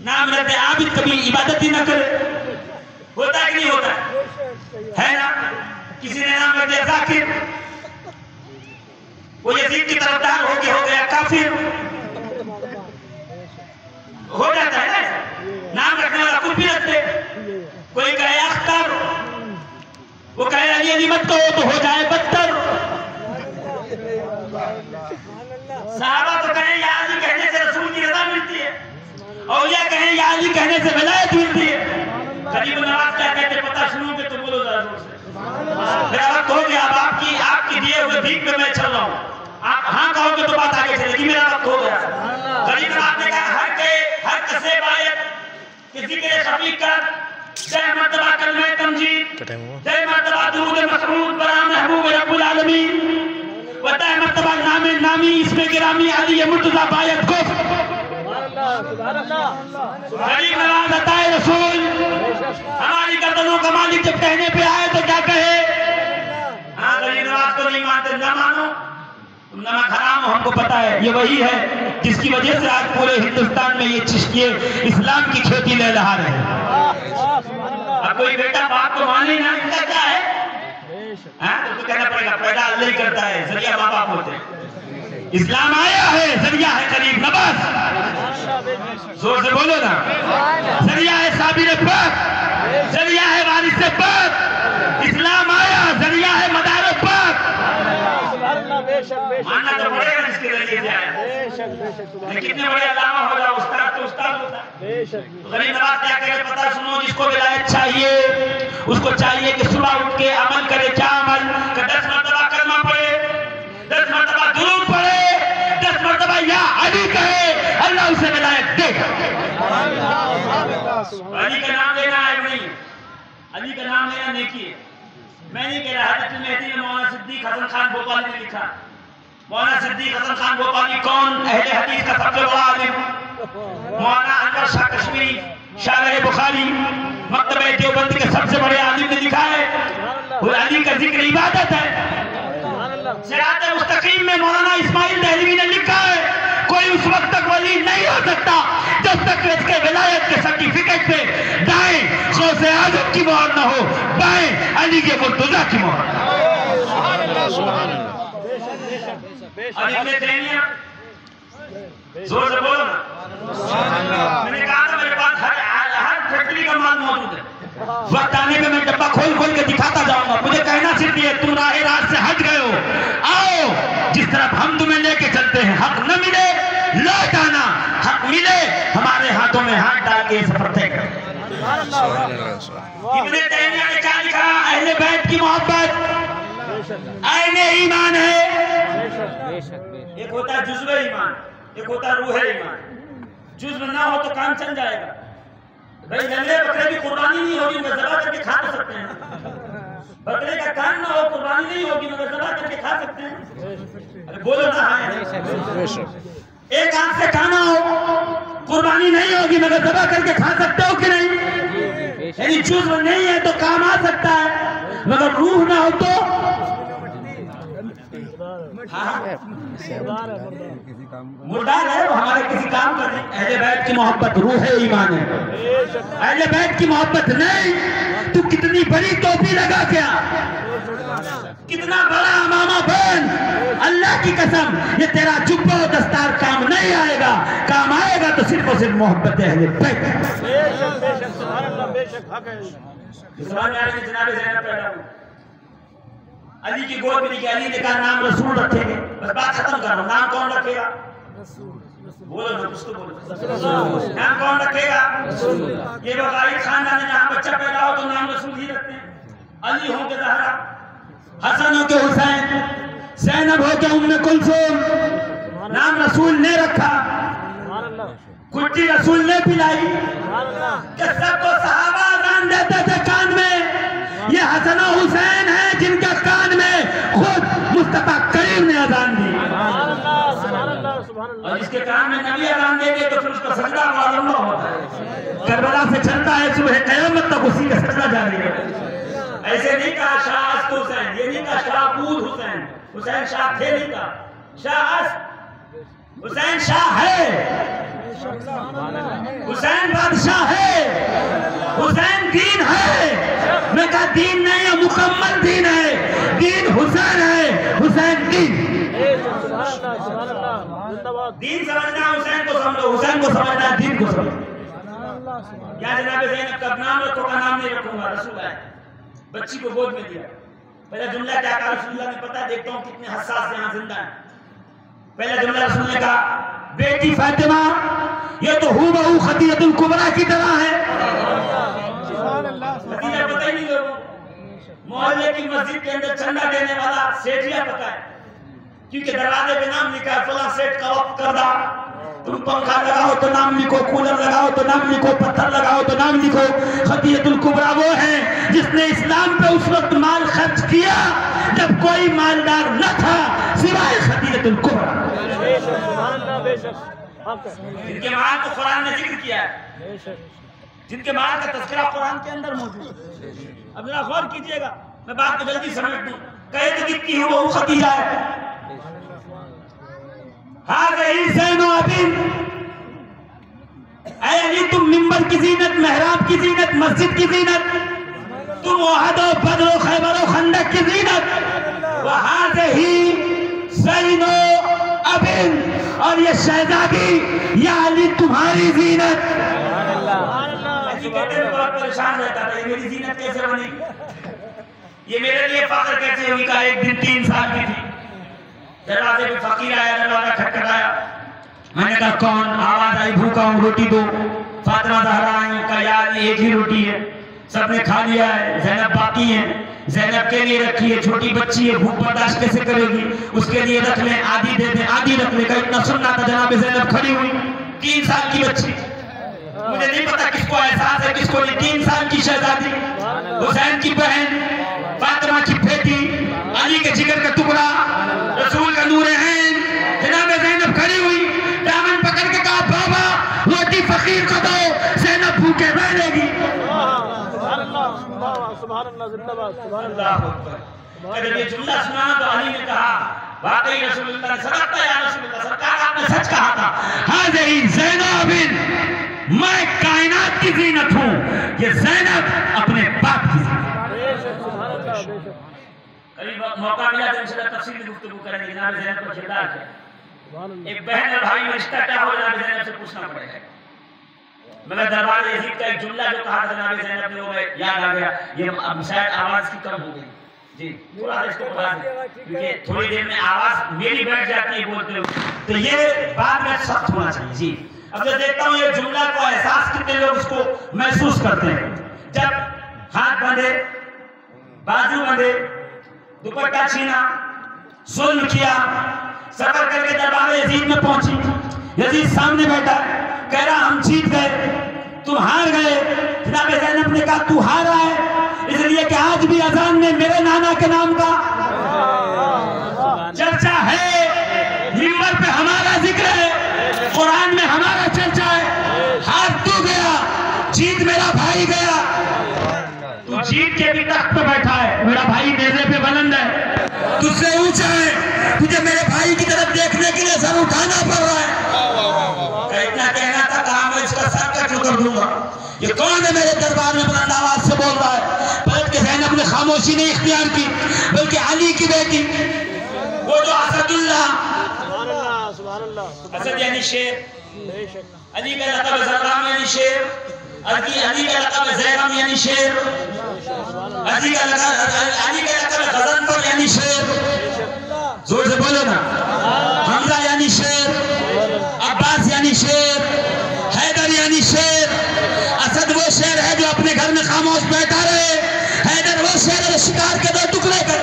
नाम रखते आबिद कभी इबादत ही न करे। होता है कि नहीं होता है ना? किसी ने नाम रख दिया जाकिर, वो यजीद की तरफदार हो गया काफिर, हो जाता है ना। नाम रखने वाला कुछ भी रखते, कोई कहे अख्तर, वो कहे अली अली मत कहो तो हो जाए बदतर। साहबा तो कहें या अली कहने से रसूल की रज़ा मिलती है, औलिया कहें या अली कहने से विलायत मिलती है। गरीब नवाज क्या कहते पता सुनोगे तो बोलो जरा जोर से। मेरा वक्त हो गया, अब आपकी दिए हुए भीख में मैं चल रहा हूँ। आप हाँ कहोगे तो बात आगे चलेगी। मेरा वक्त हो गया। गरीब नवाज ने कहा हर कसे बायत किसी के खफी कर, जय मर्तबा कलमे तमजीद, जय मर्तबा दुरूद मसरूद बरा महबूब रब्बुल आलमीन, व जय मर्तबा नामे नामी इसमें गिरामी अली मुर्तज़ा बायत को। गरीब नवाज अताए रसूल, हमारी गर्दनों का मालिक जब कहने पे आए तो क्या कहे? हाँ, गरीब नवाज को नहीं मानते, ना मानो, तुम नमक हराम हो, हमको पता है। ये वही है जिसकी वजह से आज पूरे हिंदुस्तान में ये चिश्तिये इस्लाम की खेती ले रहा है। अब कोई बेटा बाप को माने ना, इनका क्या है? तो कहना पड़ेगा पैदा अल्लाह ही करता है, जरिया माँ बाप होते हैं। इस्लाम आया है, जरिया है करीब नवाज। जोर से बोलो ना। जरिया है साबिर पाक, जरिया है वारिस पाक। इस्लाम आया, जरिया है मदार पाक। मानना तो पड़ेगा इसके जरिए से आया। कितने बड़े अल्लामा हो जाओ, उस्ताद तो उस्ताद होता है। गरीब नवाज क्या कहे पता सुनो, जिसको विलायत चाहिए उसको चाहिए कि सुबह उठ के अमल करे। क्या अमल? 10 मरतबा कलमा पढ़े, 10 मरतबा दुरूद पढ़े, 10 मरतबा या अली कहे, अल्लाह उसे विलायत देगा। अली का नाम लेना है नहीं, अली का नाम लेना नेकी है। मैं नहीं कह रहा, हज़रत मेहदी ने मौलाना सिद्दीक हसन खान भोपाली ने लिखा। मौलाना सिद्दीक हसन खान भोपाली कौन? अहले हदीस का सबसे बड़ा आलिम। मौलाना अनवर शाह कश्मीरी, शायर बुखारी, मकतबे देवबंद के सबसे बड़े आलिम ने लिखा है अली का जिक्र इबादत है। सिरात मुस्तकीम में मौलाना इस्माइल दहलवी ने लिखा है कोई उस वक्त तक वली नहीं हो सकता जब तक इसके विलायत के सर्टिफिकेट पे दाएं गौसे आजम की मोहर न हो, बाएं अली के मुर्तजा की मोहर। जोर से बोलो ना। मैंने कहा था मेरे पास हर फैक्ट्री का माल मौजूद है। वक्त आने पे मैं डब्बा खोल खोल के दिखाता जाऊंगा। मुझे कहना सिर्फ ये, तुम राह रात से हट गए हो, आओ जिस तरफ हम तुम्हें लेके चलते हैं। हक न मिले लौट आना, हक मिले हमारे हाथों में हाथ डाल के सफर तय करें। इब्ने तैमिया ने क्या लिखा? अहले बैत की मोहब्बत आईने ईमान है। एक होता है जुज़्व ईमान, एक होता है रूह ईमान। जुज़्व ना हो तो काम चल जाएगा। भाई लल्ले बकरे की कुर्बानी नहीं होगी मगर ज़बह करके खा तो सकते हैं। बकरे का कान ना हो, कुर्बानी नहीं होगी मगर ज़बह करके खा सकते हैं। अरे बोलो ना। हाँ, एक आंख से खाना हो, कुर्बानी नहीं होगी मगर ज़बह करके खा सकते हो कि नहीं? यदि जुज़्व नहीं है तो काम आ सकता है, मगर रूह ना हो तो मुर्दार है, वो हमारे किसी काम का नहीं। अहले बैत की मोहब्बत रूह ईमान है। अहले बैत की मोहब्बत नहीं, तू कितनी बड़ी टोपी लगा क्या, कितना बड़ा अमामा बन, अल्लाह की कसम ये तेरा जुब्बा और दस्तार काम नहीं आएगा। काम आएगा तो सिर्फ और सिर्फ मोहब्बत अहले बैत। जनाब ज़ैनब पैदा हुई, अली की गोद में लिखी, अली ने कहा नाम रसूल रखेंगे। बस बात खत्म कर रहा हूं। नाम कौन रखेगा? बोलो ना, कुछ तो बोलो। नाम कौन रखेगा? ये वकाई खानदान है, जहां बच्चा पैदा हो तो नाम रसूल ही रखते हैं। अली हो के ज़हरा, हसन हो के हुसैन, ज़ैनब हो के उम्मे कुलसूम, नाम रसूल ने रखा। कुट्टी रसूल ने पिलाई कि सबको सहाबा अज़ान देते थे कान में। ये हसन और हुसैन है जिनका कान में खुद मुस्तफा करीम ने अज़ान दी। और जिसके कान में नबी अज़ान देंगे तो फिर उसका सजदा लंबा होता है, करबला से चलता है सुबह क़यामत तक उसी का सजदा जारी है। ऐसे नहीं कहा शाह अस्त हुसैन, ये नहीं कहा शाहबूद हुसैन, हुसैन शाह थे नहीं कहा, शाह अस्त हुसैन शाह है, हुसैन बादशाह है, हुसैन दीन है। मैं कहा दीन नहीं है, मुकम्मल दीन है। दीन हुसैन है, हुसैन दीन। दीन समझना हुसैन को समझो, हुसैन को समझना दीन को समझो। क्या जनाब ज़ैनब का नाम रखो का नाम नहीं रखूंगा, रसूल है। बच्ची को गोद में दिया, पहला जुमला क्या कहा रसूलुल्लाह ने? पता देखता हूँ कितने हसास यहाँ जिंदा है। पहला जुमला रसूल ने कहा, बेटी फातिमा ये तो हूबहू खदीजतुल कुबरा की तरह है। खदीजा पता ही नहीं लोगों, मोहल्ले की मस्जिद के अंदर चंदा देने वाला सेठिया पता है, क्योंकि दरवाजे पे नाम लिखा है फला सेठ का वक्त करदा। तुम पंखा लगाओ तो नाम लिखो, कूलर लगाओ तो नाम लिखो, पत्थर लगाओ तो नाम लिखो। खदीजतुल कुबरा वो है जिसने इस्लाम पे उस वक्त माल खर्च किया जब कोई मालदार न था सिवाय खदीजतुल कुबरा, जिनके माल को कुरान ने जिक्र किया है, जिनके माल का तज़किरा कुरान के अंदर मौजूद है। अब जरा गौर कीजिएगा, मैं बात को जल्दी समेट दूं। कहे तो दिखती है वो खदीजा है। अली तुम मिंबर की जीनत, मेहराब की जीनत, मस्जिद की जीनत, तुम ओहद और बदर और खैबर और खंदक की जीनत। वहां से ही ज़ैनो अबिन और ये शहजादी या अली तुम्हारी जीनत। बहुत परेशान रहता था, ये मेरी जीनत कैसे बनी, ये मेरे लिए फख्र कैसे हुई। का एक दिन 3 साल की थी, दरवाजे पे फकीर आया, दरवाजा खटखटाया। मैंने कहा कौन? आवाज आई भूखा हूँ, रोटी दो। फातिमा ज़हरा आई, कहा यार एक ही रोटी है, सबने खा लिया है, ज़ैनब बाकी है, ज़ैनब के लिए रखी है, छोटी बच्ची है, भूख बर्दाश्त कैसे करेगी, उसके लिए रख लें, आधी दे दें, आधी रख लें। इतना सुनना था, जनाब ज़ैनब खड़ी हुई, 3 साल की बच्ची। मुझे नहीं पता किसको एहसास है किसको नहीं। 3 साल की शहजादी, हुसैन की बहन, फातिमा की बेटी, अली के जिगर का टुकड़ा, रसूल का नूर ऐन, जनाब ज़ैनब खड़ी हुई, दामन पकड़ के कहा बाबा रोटी फकीर को दो, ज़ैनब भूखे रहेगी। जब ये जुमला सुना तो अली ने कहा वाकई रसूलुल्लाह सदक़ता या रसूलुल्लाह, सरकार आपने सच कहा था। हाज़िही ज़ैनब, मैं कायनात की जीनत हूँ, ये ज़ैनब अपने बाप की थी। कभी मौका मिला तो इंशाअल्लाह तफसील में गुफ्तगू करेंगे जनाब ज़ैनब का किरदार क्या। एक बहन और भाई में रिश्ता क्या हो जनाब ज़ैनब से पूछना पड़ेगा। मगर दरबार यजीद का एक जुमला जो कहा जनाब ज़ैनब ने वो याद आ गया। ये अब शायद आवाज की कम हो गई जी, थोड़ा इसको बढ़ा दें क्योंकि थोड़ी देर में आवाज मेरी बैठ जाती है बोलते हुए, तो ये बाद में सख्त होना चाहिए जी। अब जो देखता हूँ ये जुमला को एहसास कितने लोग उसको महसूस करते हैं। जब हाथ बंधे, बाजू बंधे, दुपट्टा छीना, सुल्ह किया, सफर करके दरबार यजीद में पहुंची। यजीद सामने बैठा, कह रहा हम जीत गए, तुम हार गए। जनाब ज़ैनब ने कहा तू हार रहा है इसलिए कि आज भी अजान में मेरे नाना के नाम का चर्चा है, मिंबर पे हमारा जिक्र है, कुरान में हमारा चर्चा है। हार तू गया, जीत मेरा भाई गया। तू जीत के भी तख्त पे बैठा है, मेरा भाई नेज़े पे बुलंद है, तुझसे ऊंचा है, तुझे मेरे भाई की तरफ देखने के लिए सर उठाना पड़ रहा है। इतना कहना था, कहा मैं इसका सर कट कर दूंगा। ये कौन है मेरे दरबार में बुलंद आवाज से बोल रहा है? बल्कि ज़ैनब ने खामोशी नहीं इख्तियार की, बल्कि अली की बेटी वो जो असदुल्लाह, असद यानी शेर, अली का लक़ब ज़र्राम यानी शेर, अली का लक़ब ज़ैरम यानी शेर, अली का लक़ब गज़नफ़र यानी शेर। जोर से बोलो ना। हमजा यानी शेर, अब्बास यानी शेर, हैदर यानी शेर। असद वो शेर है जो अपने घर में खामोश बैठा रहे, हैदर वो शेर है शिकार के 2 टुकड़े कर।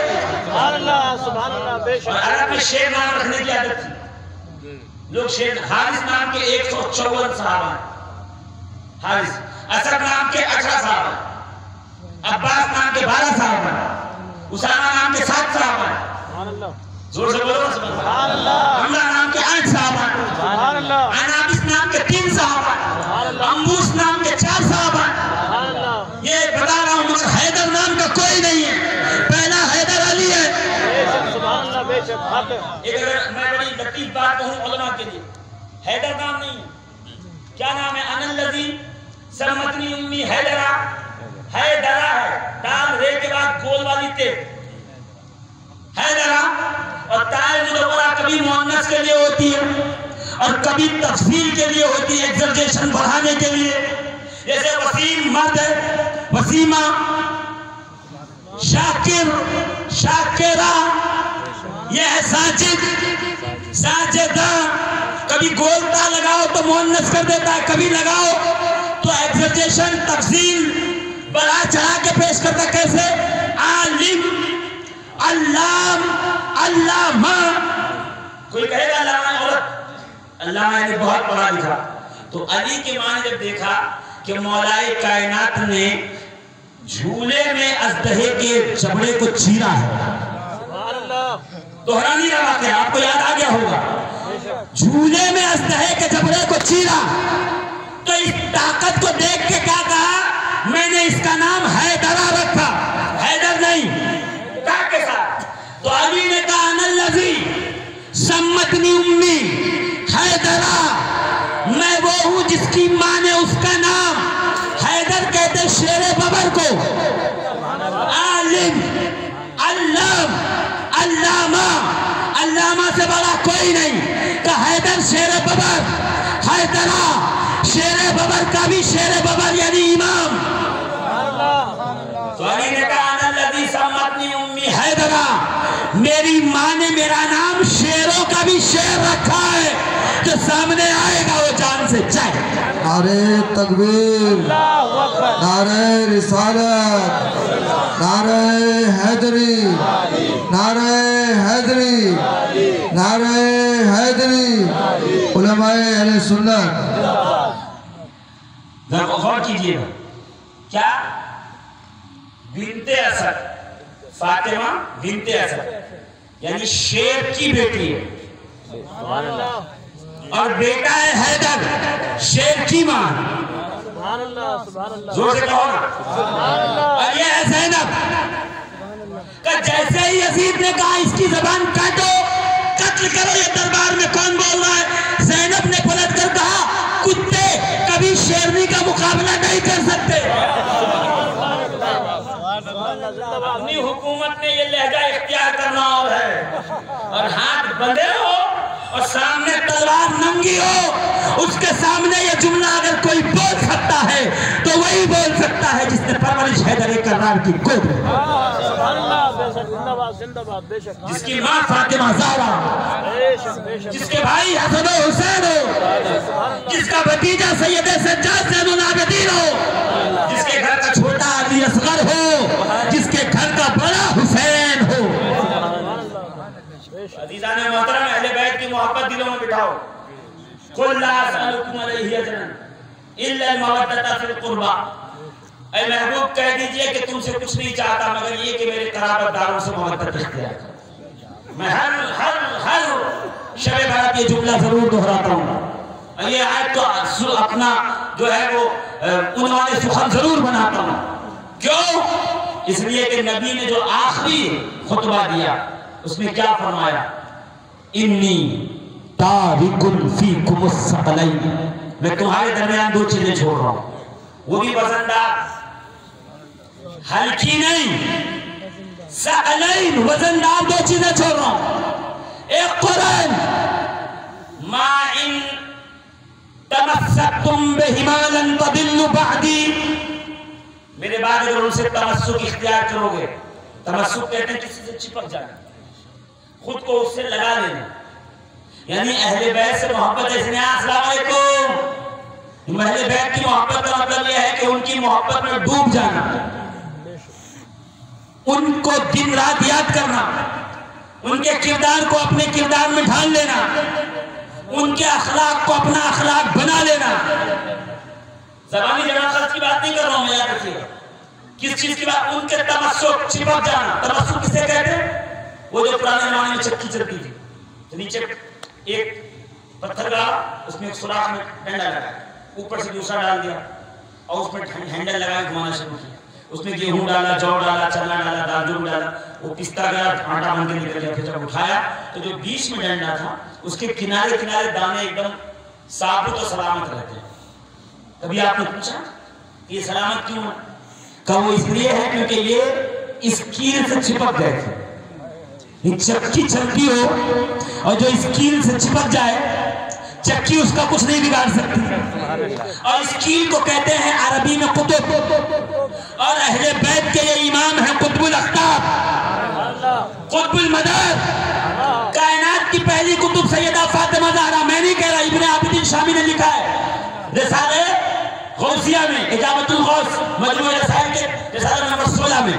अरब में शेर नाम रखने की आदत थी, लोग शेर। हारिस नाम के 154 सहाबा, हारिस। असद नाम के 18 सहाबा, अब्बास नाम के 12 सहाबा, उसामा नाम के 7 सहाबा। जोर से बोलो सुभान अल्लाह। हमजा नाम के 8 सहाबा, अनाबिस नाम के 3 सहाबा, अम्बूस नाम के 4 सहाबा। ये बता रहा हूँ, मगर हैदर नाम का कोई नहीं है। पहला हैदर अली है। एक मैं बड़ी लतीफ बात कहूँ उलमा के लिए, हैदर नाम नहीं, क्या नाम है? अनल्लज़ी सम्मतनी उम्मी हैदरा। हैदरा है, दाल रे के बाद गोल वाली ते, हैदरा। और ताए मुदव्वरा कभी मुअन्नस के लिए होती है और कभी तफसील के लिए होती है, एक्सल्टेशन बढ़ाने के लिए। जैसे वसीम मर्द है, वसीमा, शाकिर, शाकिरा, यह है साजिद, साजिदा। कभी गोलता लगाओ तो मुअन्नस कर देता है, कभी लगाओ तो एक्सल्टेशन तफसील बढ़ा चढ़ा के पेश करता। कैसे? आलिम, अल्लाम, अल्लामा। कोई कहेगा अल्लामा औरत, अल्लामा ने बहुत पढ़ा लिखा। तो अली के मां ने जब देखा कि मौलाए कायनात ने झूले में अजदहे के जबड़े को चीरा है, दोहरानी रहा है, आपको याद आ गया होगा, झूले में अजदहे के जबड़े को चीरा, तो इस ताकत को देख के क्या कहा? मैंने इसका नाम हैदरा रखा, हैदर नहीं। के साथ तो अली ने कहा अनल्लज़ी सम्मतनी उम्मी हैदरा, मैं वो हूं जिसकी मां ने उसका नाम हैदर कहते शेरे बबर को। आलिम, अल्लाम, अल्लामा, अल्लामा से बड़ा कोई नहीं। का हैदर शेरे बबर, हैदरा शेरे बबर का भी शेरे बबर यानी इमाम। तो अली ने कहा अनल्लज़ी सम्मतनी उम्मी हैदरा, मेरी माँ ने मेरा नाम शेरों का भी शेर रखा है, जो सामने आएगा वो जान से जाए। नारे तकबीर, नारे रिसालत, नारे हैदरी, नारे हैदरी, नारे हैदरी। उलमाए अहले सुन्नत गौर कीजिएगा, क्या बिनते असद, फातिमा बिनते असद यानी शेर की बेटी है, और बेटा है हैदर शेर की मां। जोर से कहो ना। और ये है ज़ैनब का, जैसे ही यजीद ने कहा इसकी जबान काटो, कत्ल करो, ये दरबार में कौन बोल रहा है? ज़ैनब ने पलट कर कहा कुत्ते कभी शेरनी का मुकाबला नहीं कर सकते। में ये लहजा इख्तियार करना और है, और हाथ बंधे हो और सामने तलवार नंगी हो, उसके सामने ये जुमला अगर कोई बोल सकता है तो वही बोल सकता है जिसने परवरिश हैदर कर्रार की गोद में, जिसकी माँ फातिमा ज़हरा, जिसके भाई हसन और हुसैन हो, जिसका भतीजा सैयद सज्जाद ज़ैनुल आबिदीन हो, जिसके घर का छोटा अली असगर हो, जिसके घर का बड़ा हुसैन हो। अज़ीज़ान मोहतरम, अहले बैत की मोहब्बत दिलों में बिठाओ। कुल ला असअलुकुम अलैहि अजरन इल्ला अल-मवद्दता फिल कुर्बा। ऐ महबूब कह दीजिए कि तुमसे कुछ नहीं चाहता मगर ये कि मेरे कराबतदारों से मोहब्बत इख्तियार करो। मैं हर शब बारात ये जुमला जरूर दोहराता हूँ। ये आयत तो अपना जो है वो उन्वाने सुखन जरूर बनाता हूँ। क्यों? इसलिए कि नबी ने जो आखिरी खुतबा दिया उसमें क्या फरमाया, इन्नी तारिकुन फीकुम अस्सक़लैन, मैं तुम्हारे दरमियान दो चीजें छोड़ रहा हूं, वो भी वजनदार, हल्की नहीं, सक़लैन वजनदार दो चीजें छोड़ रहा हूं। एक कुरान, मा इन तमस्सकतुम बिहिमा लन तदिल्लु बअदी, मेरे बाद अगर उनसे तमस्सुक इख्तियार करोगे, तमस्सुक कहते हैं किसी से चिपक जाना, खुद को उससे लगा लेना, यानी अहले बैत से मोहब्बत। इसलिए अस्सलाम वालेकुम, अहले बैत की मोहब्बत का मतलब यह है कि उनकी मोहब्बत में डूब जाना, उनको दिन रात याद करना, उनके किरदार को अपने किरदार में ढाल लेना, उनके अखलाक को अपना अखलाक बना लेना। ज़बानी जनाज़त की बात नहीं कर रहा हूं मैं, याद रखिएगा। किस चीज की बात? उनके तमस्सुक, चिपक जाना। तमस्सुक किसे कहते हैं? वो जो पुराने जमाने में चक्की चलती थी, तो नीचे एक पत्थर डाला, उसमें एक सुराख में डंडा लगाया, ऊपर से दूसरा डाल दिया और उसमें हैंडल लगा के घुमाना शुरू किया, उसमें गेहूं डाला, जौ डाला, चना डाला, दालचूर डाला, वो पिस्ता गया, आटा बन के निकल गया। फिर जब उठाया तो जो बीच में डंडा था उसके किनारे किनारे दाने एकदम साबुत और सलामत रहते हैं। कभी आपने पूछा ये सलामत क्यों है? कहा वो इसलिए है क्योंकि ये इस कील से चिपक गए थे। चक्की चलती हो और जो इस कील से चिपक जाए, चक्की उसका कुछ नहीं बिगाड़ सकती। और इस कील को कहते हैं अरबी में कुतुब, और अहले बैत के ये इमाम है कुतुबुल अख्ताब, कुतुबुल मदद। कायनात की पहली कुतुब सैयदा फातिमा ज़हरा, मैं नहीं कह रहा, इब्ने आबिदीन शामी ने लिखा है रिसाले गौसिया में, इजाबतुल गौस मजमू रसाइल के रिसाला नंबर 16 में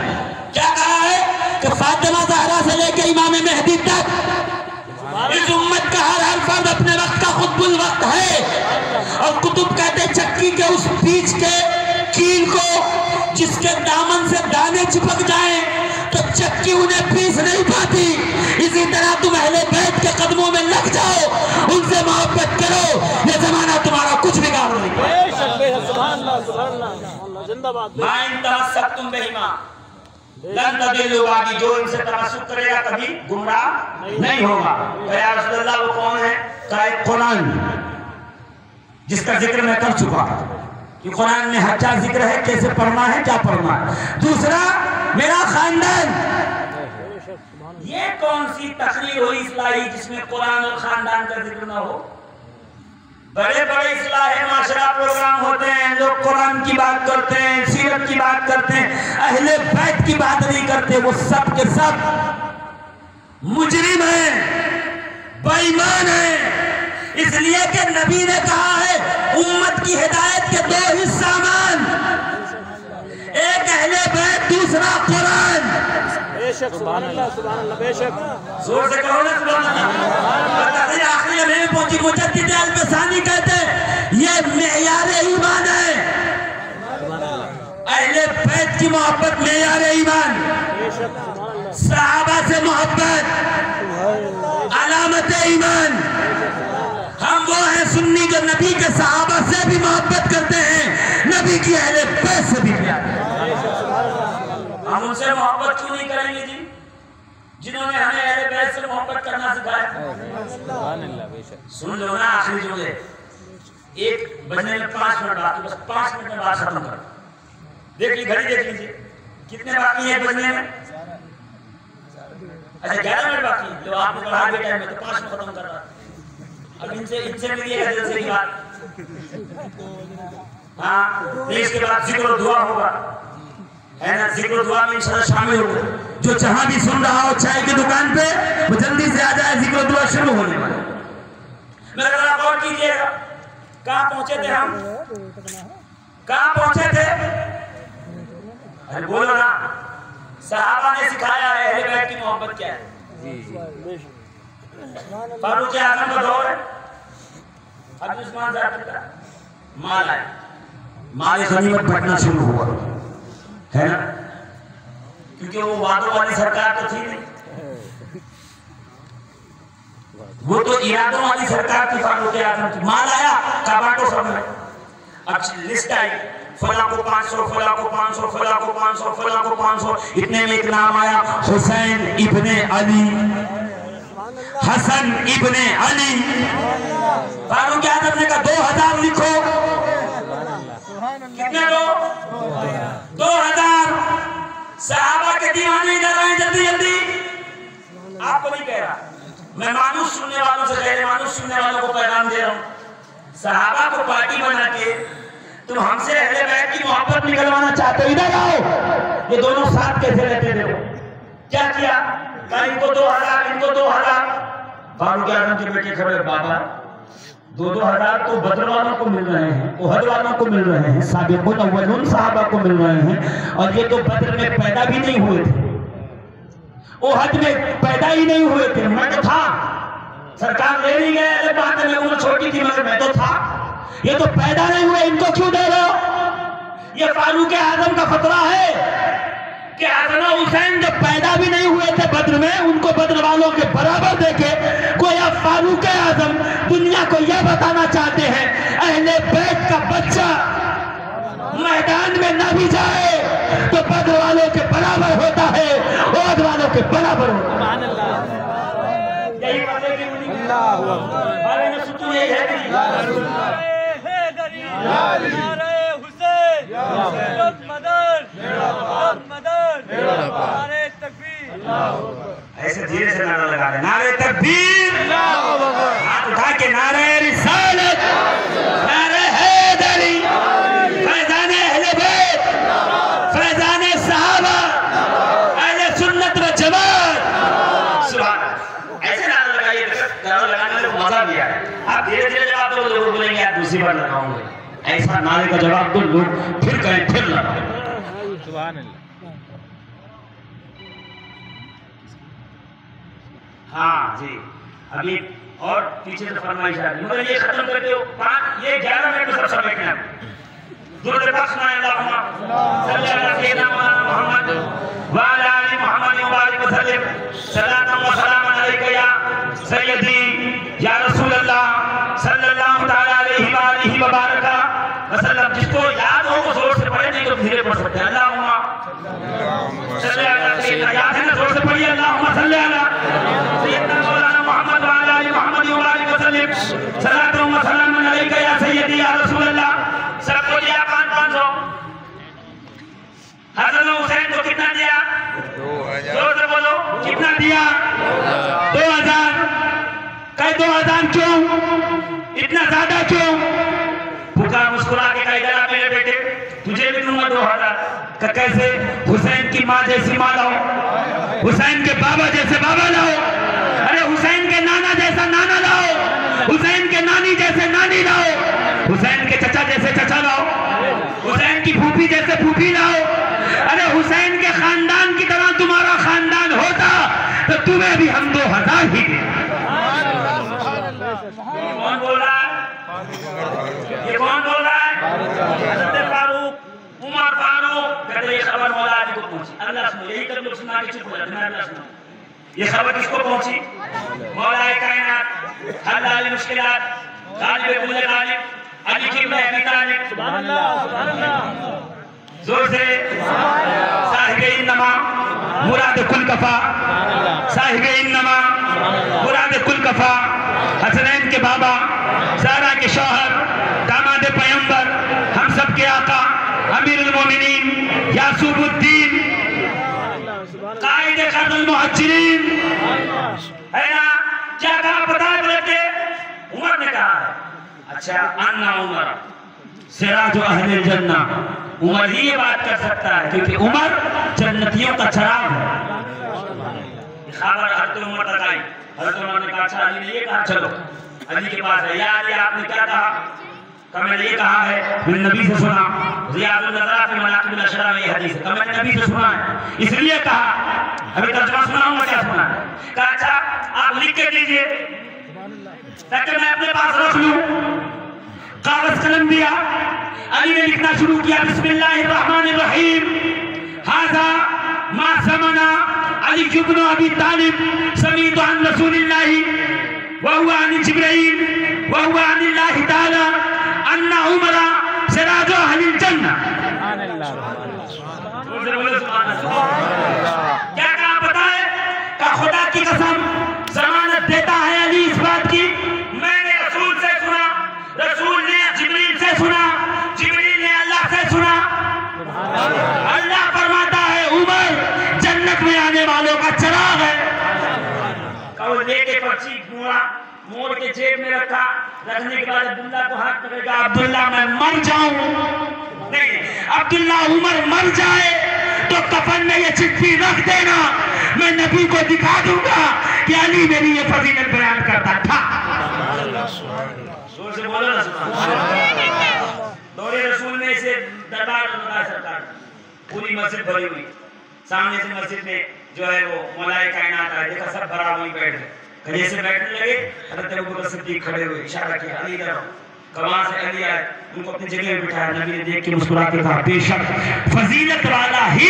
क्या कहा है कि फातिमा ज़हरा से लेकर इमाम मेहदी तक इस उम्मत का हर फर्द अपने वक्त का खुतबुल वक्त है। और कुतुब कहते चक्की के उस बीच के कील को जिसके दामन से दाने चिपक जाएं तो चक्की उन्हें पीस नहीं पाती। इसी तरह तुम अहले बैत के कदमों में लग जाओ, उनसे मोहब्बत करो, ये जमाना तुम्हारा कुछ बिगाड़ नहीं। जो इनसे तमस्सुक करेगा कभी गुमराह नहीं होगा। या रसूलल्लाह वो कौन है? कुरान, जिसका जिक्र मैं कर चुका कि कुरान में हर क्या जिक्र है, कैसे पढ़ना है, क्या पढ़ना है। दूसरा, मेरा खानदान। ये कौन सी तकरीर हुई इस्लाही जिसमें कुरान और खानदान का जिक्र ना हो? बड़े बड़े इस्लाही माशरा प्रोग्राम होते हैं, लोग कुरान की बात करते हैं, सीरत की बात करते हैं, अहले बैत की बात नहीं करते। वो सब के सब मुजरिम हैं, बेईमान हैं। इसलिए कि नबी ने कहा है उम्मत की हिदायत के दो ही सामान, एक अहले बैत, दूसरा कुरान। बेशक सुभान अल्लाह, सुभान अल्लाह, बेशक। जोर से कहो ना सुभान अल्लाह। आखिरी में पहुंची मुजद्दिद अल-बसानी कहते हैं ये मेयार ईमान है। अहले बैत की मोहब्बत मेयार ईमान, सहाबा से मोहब्बत अलामत ईमान। हम वो हैं सुन्नी जो नबी के सहाबा से भी मोहब्बत करते हैं, नबी की अहले बैत से भी प्यार। हम उनसे मोहब्बत क्यों नहीं करेंगे जी, जिन्होंने हमें अहले बैत से मोहब्बत करना सिखाया? सुन लो ना आखिरी जुमले, एक बजने में 5 मिनट बाकी, बस 5 मिनट में बात खत्म करो। देख ली घड़ी, देख लीजिए कितने बाकी है बजने में। अच्छा 11 मिनट बाकी, जो आपने बढ़ा दिया टाइम में तो 5 में खत्म कर रहा। अब इनसे मिलिए जल्दी से बात। हाँ, इसके बाद जिक्र दुआ होगा, है ना? जिक्र दुआ में इंशाल्लाह शामिल होगा। जो जहां भी सुन रहा हो चाय की दुकान पे, वो जल्दी से आ जाए, जिक्र दुआ शुरू होने वाला। मेरा गौर कीजिएगा, कहाँ पहुंचे थे हम? कहाँ पहुंचे थे? अरे बोलो ना। सहाबा ने सिखाया है अहले बैत की मोहब्बत क्या है। फारूक आजम का दौर है, अब उस्मान साहब का माल आया, माल गनीमत बढ़ना शुरू हुआ, है ना? क्योंकि वो वादों वाली सरकार तो थी नहीं, वो तो इरादों वाली सरकार थी फारूक आजम की। माल आया, काबाटो सब में। अब लिस्ट आई, फला को 500, फला को 500, फला को 500, फला को 500। इतने में एक नाम आया, हुसैन इब्ने अली, हसन इब्ने अली। फारूक आजम ने कहा 2000 लिखो। कितने दो? 2000। सहाबा के दीवाने इधर आए जल्दी जल्दी। आपको नहीं कह रहा, मैं मानुस सुनने वालों से गैर मानुस सुनने वालों को पैगाम दे रहा हूँ। सहाबा को पार्टी बना के तुम हमसे अहले बैत की मोहब्बत निकलवाना चाहते हो, इधर आओ। ये दोनों साथ कैसे रहते थे? क्या किया? इनको 2000, इनको 2000। फारूक आजम के बेटे खड़े, बाबा 2-2 हजार तो बदर वालों को मिल रहे हैं, उहद वालों को मिल रहे हैं, साबिक़ुन अव्वलून सहाबा को मिल रहे हैं, और ये तो बदर में पैदा भी नहीं हुए थे, उहद में पैदा ही नहीं हुए थे। मैं तो था, सरकार ले नहीं गए, बात में उम्र छोटी थी मगर मैं तो था। ये तो पैदा नहीं हुए, इनको क्यों दे रहे हो? ये फारूक आजम का फतवा है कि हसन हुसैन जब पैदा भी नहीं हुए थे बद्र में, उनको बद्र वालों के बराबर देखे। कोई अब फारूक आजम दुनिया को यह बताना चाहते हैं अहले बैत का बच्चा मैदान में न भी जाए तो बद्र वालों के बराबर होता है, उहद वालों के बराबर होता है। यही बात है कि ऐसे धीरे से नारा लगा रहे, नारे तकबीर, हाथ उठा के नारे रिसालत, नारे हैदरी, फैजाने अहले बैत, फैजाने सहाबा, अहले सुन्नत व जमात। सुभान अल्लाह। ऐसे नारा लगाइए, नारा लगाने में मजा भी आए। आप धीरे धीरे जवाब दो, लोग बोलेंगे आप दूसरी बार लगाओगे। ऐसा नारे का जवाब दो, लोग फिर कहें फिर लगाओ। सुभान अल्लाह। हाँ जी, अभी और पीछे से फरमाइश आ रही, मगर ये खत्म करते हो 11 मिनट में सब समेटना है। दुरूद पाक सुनाए, अल्लाहुम्मा सल्ली अला सय्यिदिना मुहम्मद व अला आलि मुहम्मद व बारिक व सल्लिम सलातन व सलामन अलैका या सय्यदी या रसूल अल्लाह सल्लल्लाहु तआला अलैहि व आलिहि व बारका वसल्लम। जिसको याद हो वो जोर से पढ़े, नहीं तो धीरे पढ़ सकते हैं। अल्लाहुम्मा सल्ली अला सय्यिदिना, याद है ना, जोर से पढ़िए। अल्लाहुम्मा सल्ली अला सय्यिदिना मौलाना मुहम्मद व अला आलि मुहम्मद व बारिक व सल्लिम सलातन व सलामन अलैका या सय्यदी या रसूल अल्लाह। सब बोलिए 500। हसन हुसैन को कितना दिया? 2000। जोर से बोलो, कितना दिया? 2000। कई 2000 क्यों? इतना ज्यादा क्यों? भूखा मुस्कुरा के कहा, इधर आ मेरे बेटे, तुझे भी दूंगा 2000। कैसे? हुसैन की माँ जैसी माँ लाओ, हुसैन के बाबा जैसे बाबा लाओ, अरे हुसैन के नाना जैसा नाना लाओ, हुसैन के नानी जैसे नानी लाओ, हुसैन के चचा जैसे चचा लाओ, हुसैन की फूफी जैसे फूफी लाओ। अरे हुसैन के खानदान की तरह तुम्हारा खानदान होता तो तुम्हें भी हम 2000 ही दे। कौन बोल रहा है? ये कौन बोल रहा है? हज़रत फारूक, उमर फारूक। कहते ये खबर मौला अली को पहुंची। अल्लाह सुनो, यही कर लोग सुना के चुप हो जाते हैं। अल्लाह सुनो, ये खबर किसको पहुंची? मौला कायनात, हल वाली मुश्किलात, गालिब कुल गालिब, अली इब्न अबी तालिब। सुभान अल्लाह, सुभान अल्लाह। जोर से साहिब इन्नमा मुराद कुल कफा, साहिब इन्नमा मुराद कुल कफा, हसनैन के बाबा, सारा के शौहर, दामाद पैगंबर, हम सब के आका, अमीरुल मोमिनीन, यासूबुद्दीन, कायदे अशरातुल मुहज्जिरीन, है ना? क्या कहा पता है बोलते? उमर ने कहा है, अच्छा अन्ना उमर सिराज अहले जन्ना, उमर ही ये बात कर सकता है क्योंकि उमर जन्नतियों का चिराग है। खबर हज़रत उमर तक आई। हज़रत उमर ने कहा, अच्छा अली ने ये कहा, चलो अली के पास है। या अली आपने क्या कहा? कहा मैंने ये कहा है, मैंने नबी से सुना, रियाजुन नज़रा फी मनाक़िबिल अशरा में ये हदीस है। कहा मैंने नबी से सुना है इसलिए कहा, अभी तर्जुमा सुनाऊंगा क्या सुना है। कहा अच्छा आप लिख के दीजिए ताकि मैं अपने पास रख लूं। कागज कलम दिया, अली ने लिखना शुरू किया, बिस्मिल्लाहिर्रहमानिर्रहीम, हाज़ा मा समना अली इब्न अबी तालिब समीअतु अन रसूलिल्लाहि व हुवा अन जिब्रील व हुवा अनिल्लाहि ताला अन्ना उमरा सिराजु अहलिल जन्नह। क्या कहा पता है? का खुदा की कसम जमानत देता है अली इस बात की, मैंने रसूल से सुना, रसूल ने जिब्रील से सुना, जिब्रील ने अल्लाह से सुना। अल्लाह फरमाता है उमर जन्नत में आने वालों का चिराग है। कहो लेके पर्ची मोड़ के जेब में रखा, रखने के बाद अब्दुल्ला को हाथ पकड़ेगा, अब्दुल्ला मैं मर जाऊं, नहीं अब्दुल्ला उमर मर जाए तो कफन में ये चिट्ठी रख देना, मैं नबी को दिखा दूंगा कि अली मेरी ये फजीलत बयान करता था। जोर से बोलो ना सुभान। दौरे रसूल में से दरबार सरकार पूरी मस्जिद भरी हुई, सामने से मस्जिद में जो है वो मौलाए कायनात आए, देखा सब भरा वहीं बैठ गए। खड़े से बैठने लगे, हज़रत अबू बकर सिद्दीक खड़े हुए, इशारा किया अली इधर आओ। कहाँ से अली आए, उनको अपनी जगह में बिठाया। नबी ने देख के मुस्कुरा के कहा, बेशक फजीलत वाला ही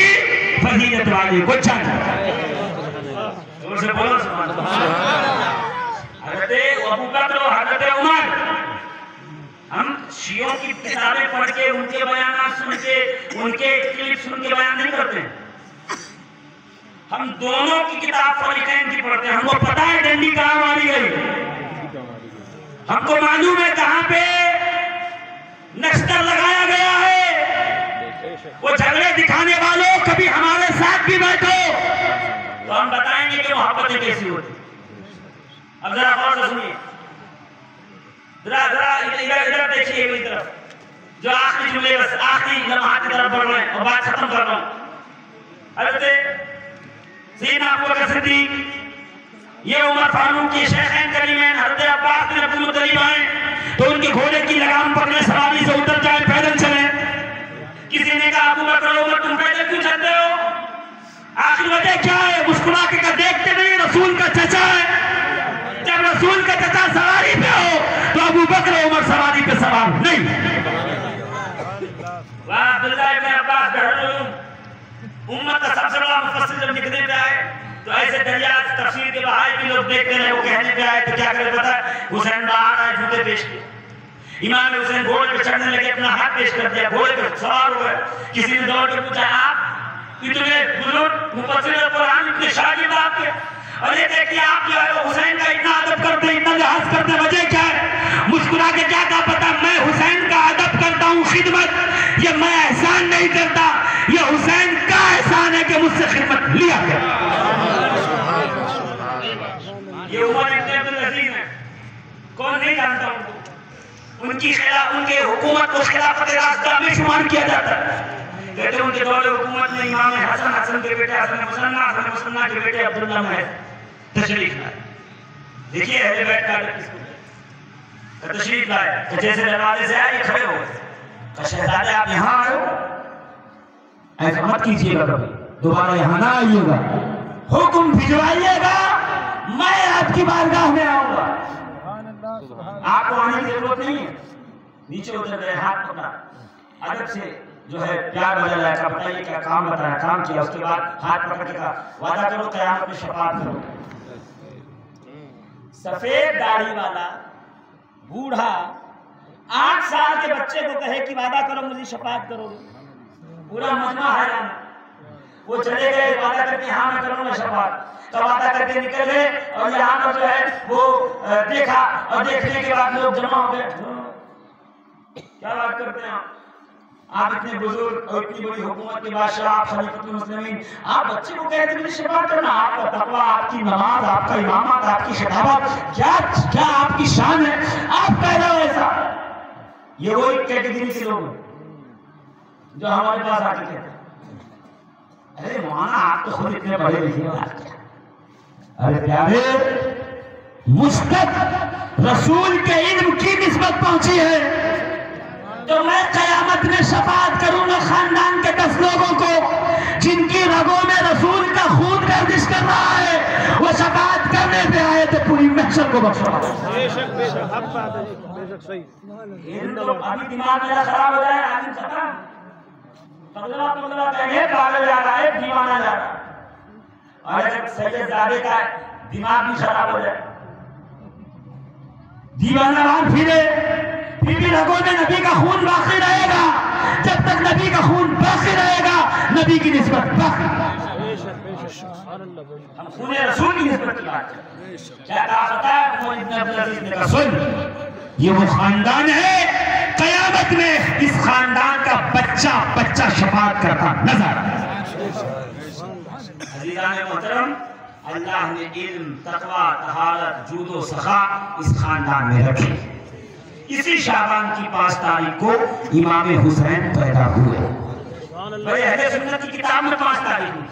फजीलत वाले को चाहिए। जोर से बोलो सुभान अल्लाह। हज़रत अबू बकर और हज़रत उमर, हम शियों की किताबें पढ़ के उनके बयान सुन के उनके क्लिप सुन के बयान नहीं करते, हम दोनों की किताब फरीकैन की पढ़ते हैं। हमको पता है डंडी कहाँ मारी गई, हमको मालूम है कहाँ पे नक्शा लगाया गया है। वो झगड़े दिखाने वालों कभी हमारे साथ भी बैठो तो हम बताएंगे कि मोहब्बतें कैसी होती। अब जरा गौर से सुनिए, जरा जरा इधर देखिए मेरी तरफ, जो आखिरी जुमले बस आखिरी लम्हात की तरफ बढ़ रहे हैं और बात खत्म कर रहा हूं। हज़रत सैयदना अबू बकर सिद्दीक, ये उमर फारूक की शेखैन करीमैन हज़रत अब्बास बिन अब्दुल मुत्तलिब आए तो उनके घोड़े की लगाम पकड़े, सवारी से उतर जाए, पैदल चले। किसी ने कहा अबू बकर उमर तुम पैदल क्यों चलते हो? आखिर वजह क्या है? मुस्कुरा के देखते नहीं रसूल का चचा है। जब रसूल का चचा सवारी पे हो तो अबू बकर उमर सवारी पे सवार नहीं। वाह अब्दुल्लाह इब्न अब्बास उम्मत का सबसे बड़ा मुफस्सिर जब लिखने पे आए तो ऐसे दरिया तफसीर के बहाए भी लोग देखते रहे। वो कहने पे आए तो क्या करे पता है? हुसैन बाहर आए, जूते पेश किए, इमाम हुसैन घोड़े पे चढ़ने लगे, अपना हाथ पेश कर दिया, घोड़े पे सवार हुए। किसी ने दौड़ के पूछा आप इतने बुजुर्ग मुफस्सिर कुरान इतने शागिर्द आपके, और ये देखिए आप जो है हुसैन का इतना अदब करते, इतना लिहाज करते, वजह क्या है? मुस्कुरा के क्या कहा पता, मैं हुसैन का अदब करता हूँ, खिदमत, ये मैं एहसान नहीं करता, ये हुसैन का एहसान है कि मुझसे खिदमत लिया गया। ये उमर इब्न अब्दुल अजीज है, कौन नहीं जानता उनको, उनके हुकूमत को खिलाफत राशिदा में शुमार किया जाता है। कहते हैं उनके दौरे हुकूमत में इमाम हसन, हसन के बेटे हसन मुसन्ना, हसन मुसन्ना के बेटे अब्दुल्लाह में तशरीफ लाए। देखिए अहले बैत का अदब किसको, तशरीफ लाए तो जैसे दरवाजे से आए खड़े हो गए, तो शहजादे आप यहाँ आए हो, ऐसा मत कीजिएगा, कभी दोबारा यहाँ ना आइएगा, हुक्म भिजवाइएगा, मैं आपकी बारगाह में आऊंगा। आपको आने की जरूरत नहीं है। नीचे उतर गए, हाथ पकड़ा, अदब से जो है प्यार बदल रहा है, बताइए क्या काम बताया, काम किया, उसके बाद हाथ पकड़ के कहा वादा करो क़यामत में शफाअत करो। सफेद दाढ़ी वाला बूढ़ा 8 साल के बच्चे को कहे कि वादा करो मुझे शफाअत करोगे, पूरा मजमा हैरान। वो चले गए, वादा करके हाँ मैं करूंगा शफाअत, तो वादा करके निकल गए और यहाँ पर जो है वो देखा, और देखने के बाद लोग जमा हो गए। क्या बात करते हैं आप? आप इतने बुजुर्ग और इतनी बड़ी हुकूमत के बादशाह, आप खलीफतुल मुस्लिमीन, आप बच्चे को कहते हैं शफाअत करना, आपका तकवा, आपकी नमाज, आपका इमामत, आपकी शहादत, क्या क्या आपकी शान है, आप पैदा हो ऐसा। ये वो एक कैटेगरी के लोग जो हमारे पास आके कहते हैं अरे मौलाना आप तो खुद इतने बड़े लिखे हो, अरे प्यारे मुझ तक रसूल के इल्म की निस्बत पहुंची है तो मैं कयामत में शफाअत करूंगा खानदान के 10 लोगों को जिनकी रगों में रसूल का खून गर्दिश कर रहा है, वो शफाअत करने पे आए तो पूरी महशर को बख्शा। बेशक बेशक हक बात है, बेशक सही। तो अभी दिमाग मेरा खराब हो जाए, आदमी खत्म, पगला पगला कहेंगे, पागल जा रहा है, दीवाना जा रहा है। और अगर सैयदजादे का दिमाग भी खराब हो जाए, दीवाना बात फिरे, फिर भी रगों में नबी का खून बाकी रहेगा। जब तक नबी का खून बाकी रहेगा, नबी की निस्बत बाकी। हम खून रसूल की निस्बत की बात करें, क्या कहा पता है? सुन, ये वो खानदान है, कयामत में इस खानदान का बच्चा बच्चा शफाअत करता नजर। अज़ीज़ान मोहतरम, अल्लाह ने इल्म, तक़वा, तहारत, जूदो सखा इस खानदान में रखी। इसी शाबान की 5 तारीख को इमाम हुसैन पैदा हुए। भाई अहले सुन्नत की किताब में 5 तारीख हुई,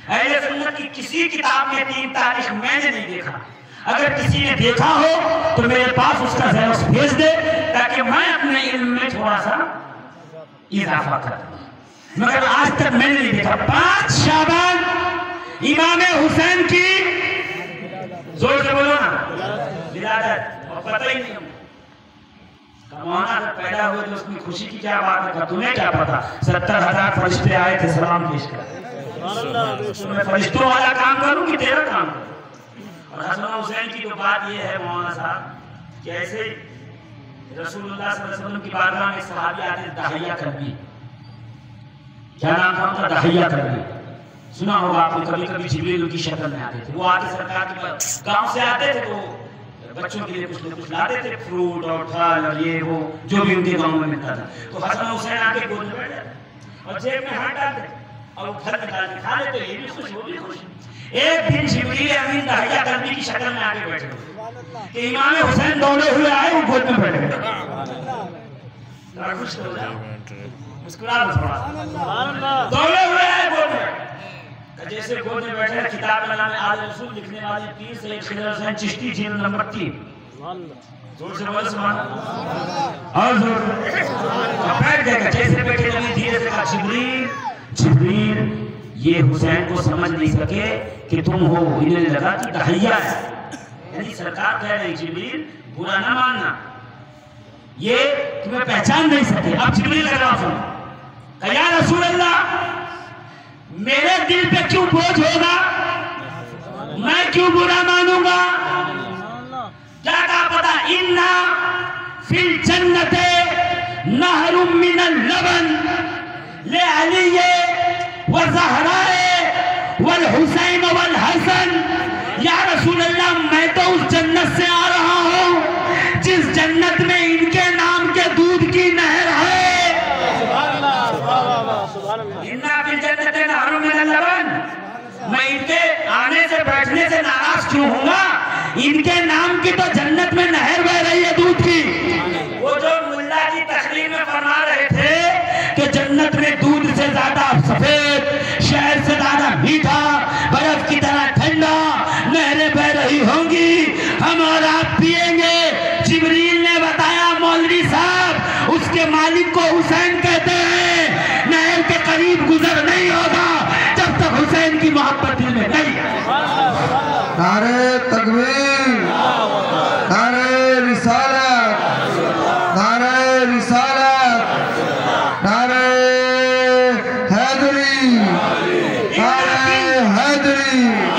अहले सुन्नत की किसी किताब में 3 तारीख मैंने नहीं देखा। अगर किसी ने देखा हो तो मेरे पास उसका ज़ेरोक्स भेज दे ताकि मैं अपने इल्म में थोड़ा सा इजाफा कर, मगर आज तक मैंने नहीं देखा। 5 शाबान इमाम हुसैन की, जोर से बोलो ना, विलादत। और पता ही नहीं कमाना पैदा हुए तो उसमें खुशी की क्या बात है, तुम्हें क्या पता? 70,000 फरिश्ते आए थे सलाम पेश कर, मैं फरिश्तों वाला काम करूं कि तेरा काम करूं? और हसन हुसैन की तो बात ये है मौलाना साहब कि ऐसे रसूलुल्लाह सल्लल्लाहु अलैहि वसल्लम की बारगाह में सहाबी आते थे, दहिया कल्बी, क्या नाम था उनका? दहिया कल्बी। सुना होगा आपने, कभी कभी जिब्रील उनकी शक्ल में आते थे। वो आके सरकार के गांव से आते थे तो बच्चों के लिए कुछ न कुछ लाते थे, फ्रूट और फल और ये वो जो भी उनके गांव में मिलता था। तो हसन हुसैन आके गोद में बैठ जाते और जेब में हाथ डालते और फल निकाल के खा लेते, ये भी खुश वो भी खुश। एक दिन जिब्रील अमीन दहिया कल्बी की शक्ल में आके बैठे कि इमाम हुसैन दौड़े हुए आए, वो गोद में बैठ गए। खुश हो जाओ, मुस्कुरा दो थोड़ा, दौड़े हुए आए गोद में। जैसे गोद में बैठे, किताब का नाम है आज रसूल, लिखने वाले पीर सैयद खिजर हुसैन चिश्ती, जिल्द नंबर 3। जोर से बोल सुभान अल्लाह और जोर बैठ गए। जैसे बैठे नबी धीरे से कहा, जिब्रील जिब्रील, ये हुसैन को समझ नहीं सके कि तुम हो, इन्हें लगा कि दहिया है, यानी सरकार कह रही जिब्रील बुरा ना मानना, ये तुम्हें पहचान नहीं सके। अब जिब्रील का जवाब सुनो, या रसूल अल्लाह, मेरे दिल पे क्यों बोझ होगा, मैं क्यों बुरा मानूंगा? क्या कहा पता? इन्ना फिल जन्नते नहरुम मिनल लबन ले अलीये व ज़हराए वल हुसैन वल हसन। या रसूल अल्लाह, मैं तो उस जन्नत से आ रहा हूं जिस जन्नत में इनके नाम के दूध की नहर है। इन्ना फिल जन्नते नहरुम मिनल लबन, मैं इनके आने से बैठने से नाराज क्यों होगा? इनके नाम की तो जन्नत में नहर बह रही है दूध की। वो जो मुल्ला की तकरीर में फरमा रहे थे कि जन्नत में दूध से ज्यादा सफेद, शहद से ज्यादा मीठा, बर्फ की तरह ठंडा नहरें बह रही होंगी, हम और आप पिएंगे। जिब्रील ने बताया, मौलवी साहब, उसके मालिक को हुसैन कहते हैं, नहर के करीब गुजर नहीं होगा जब तक हुसैन की मोहब्बत दिल में नहीं है। नारे तकबीर, नारे रिसालत, नारे रिसालत, नारे हैदरी, नारे हैदरी।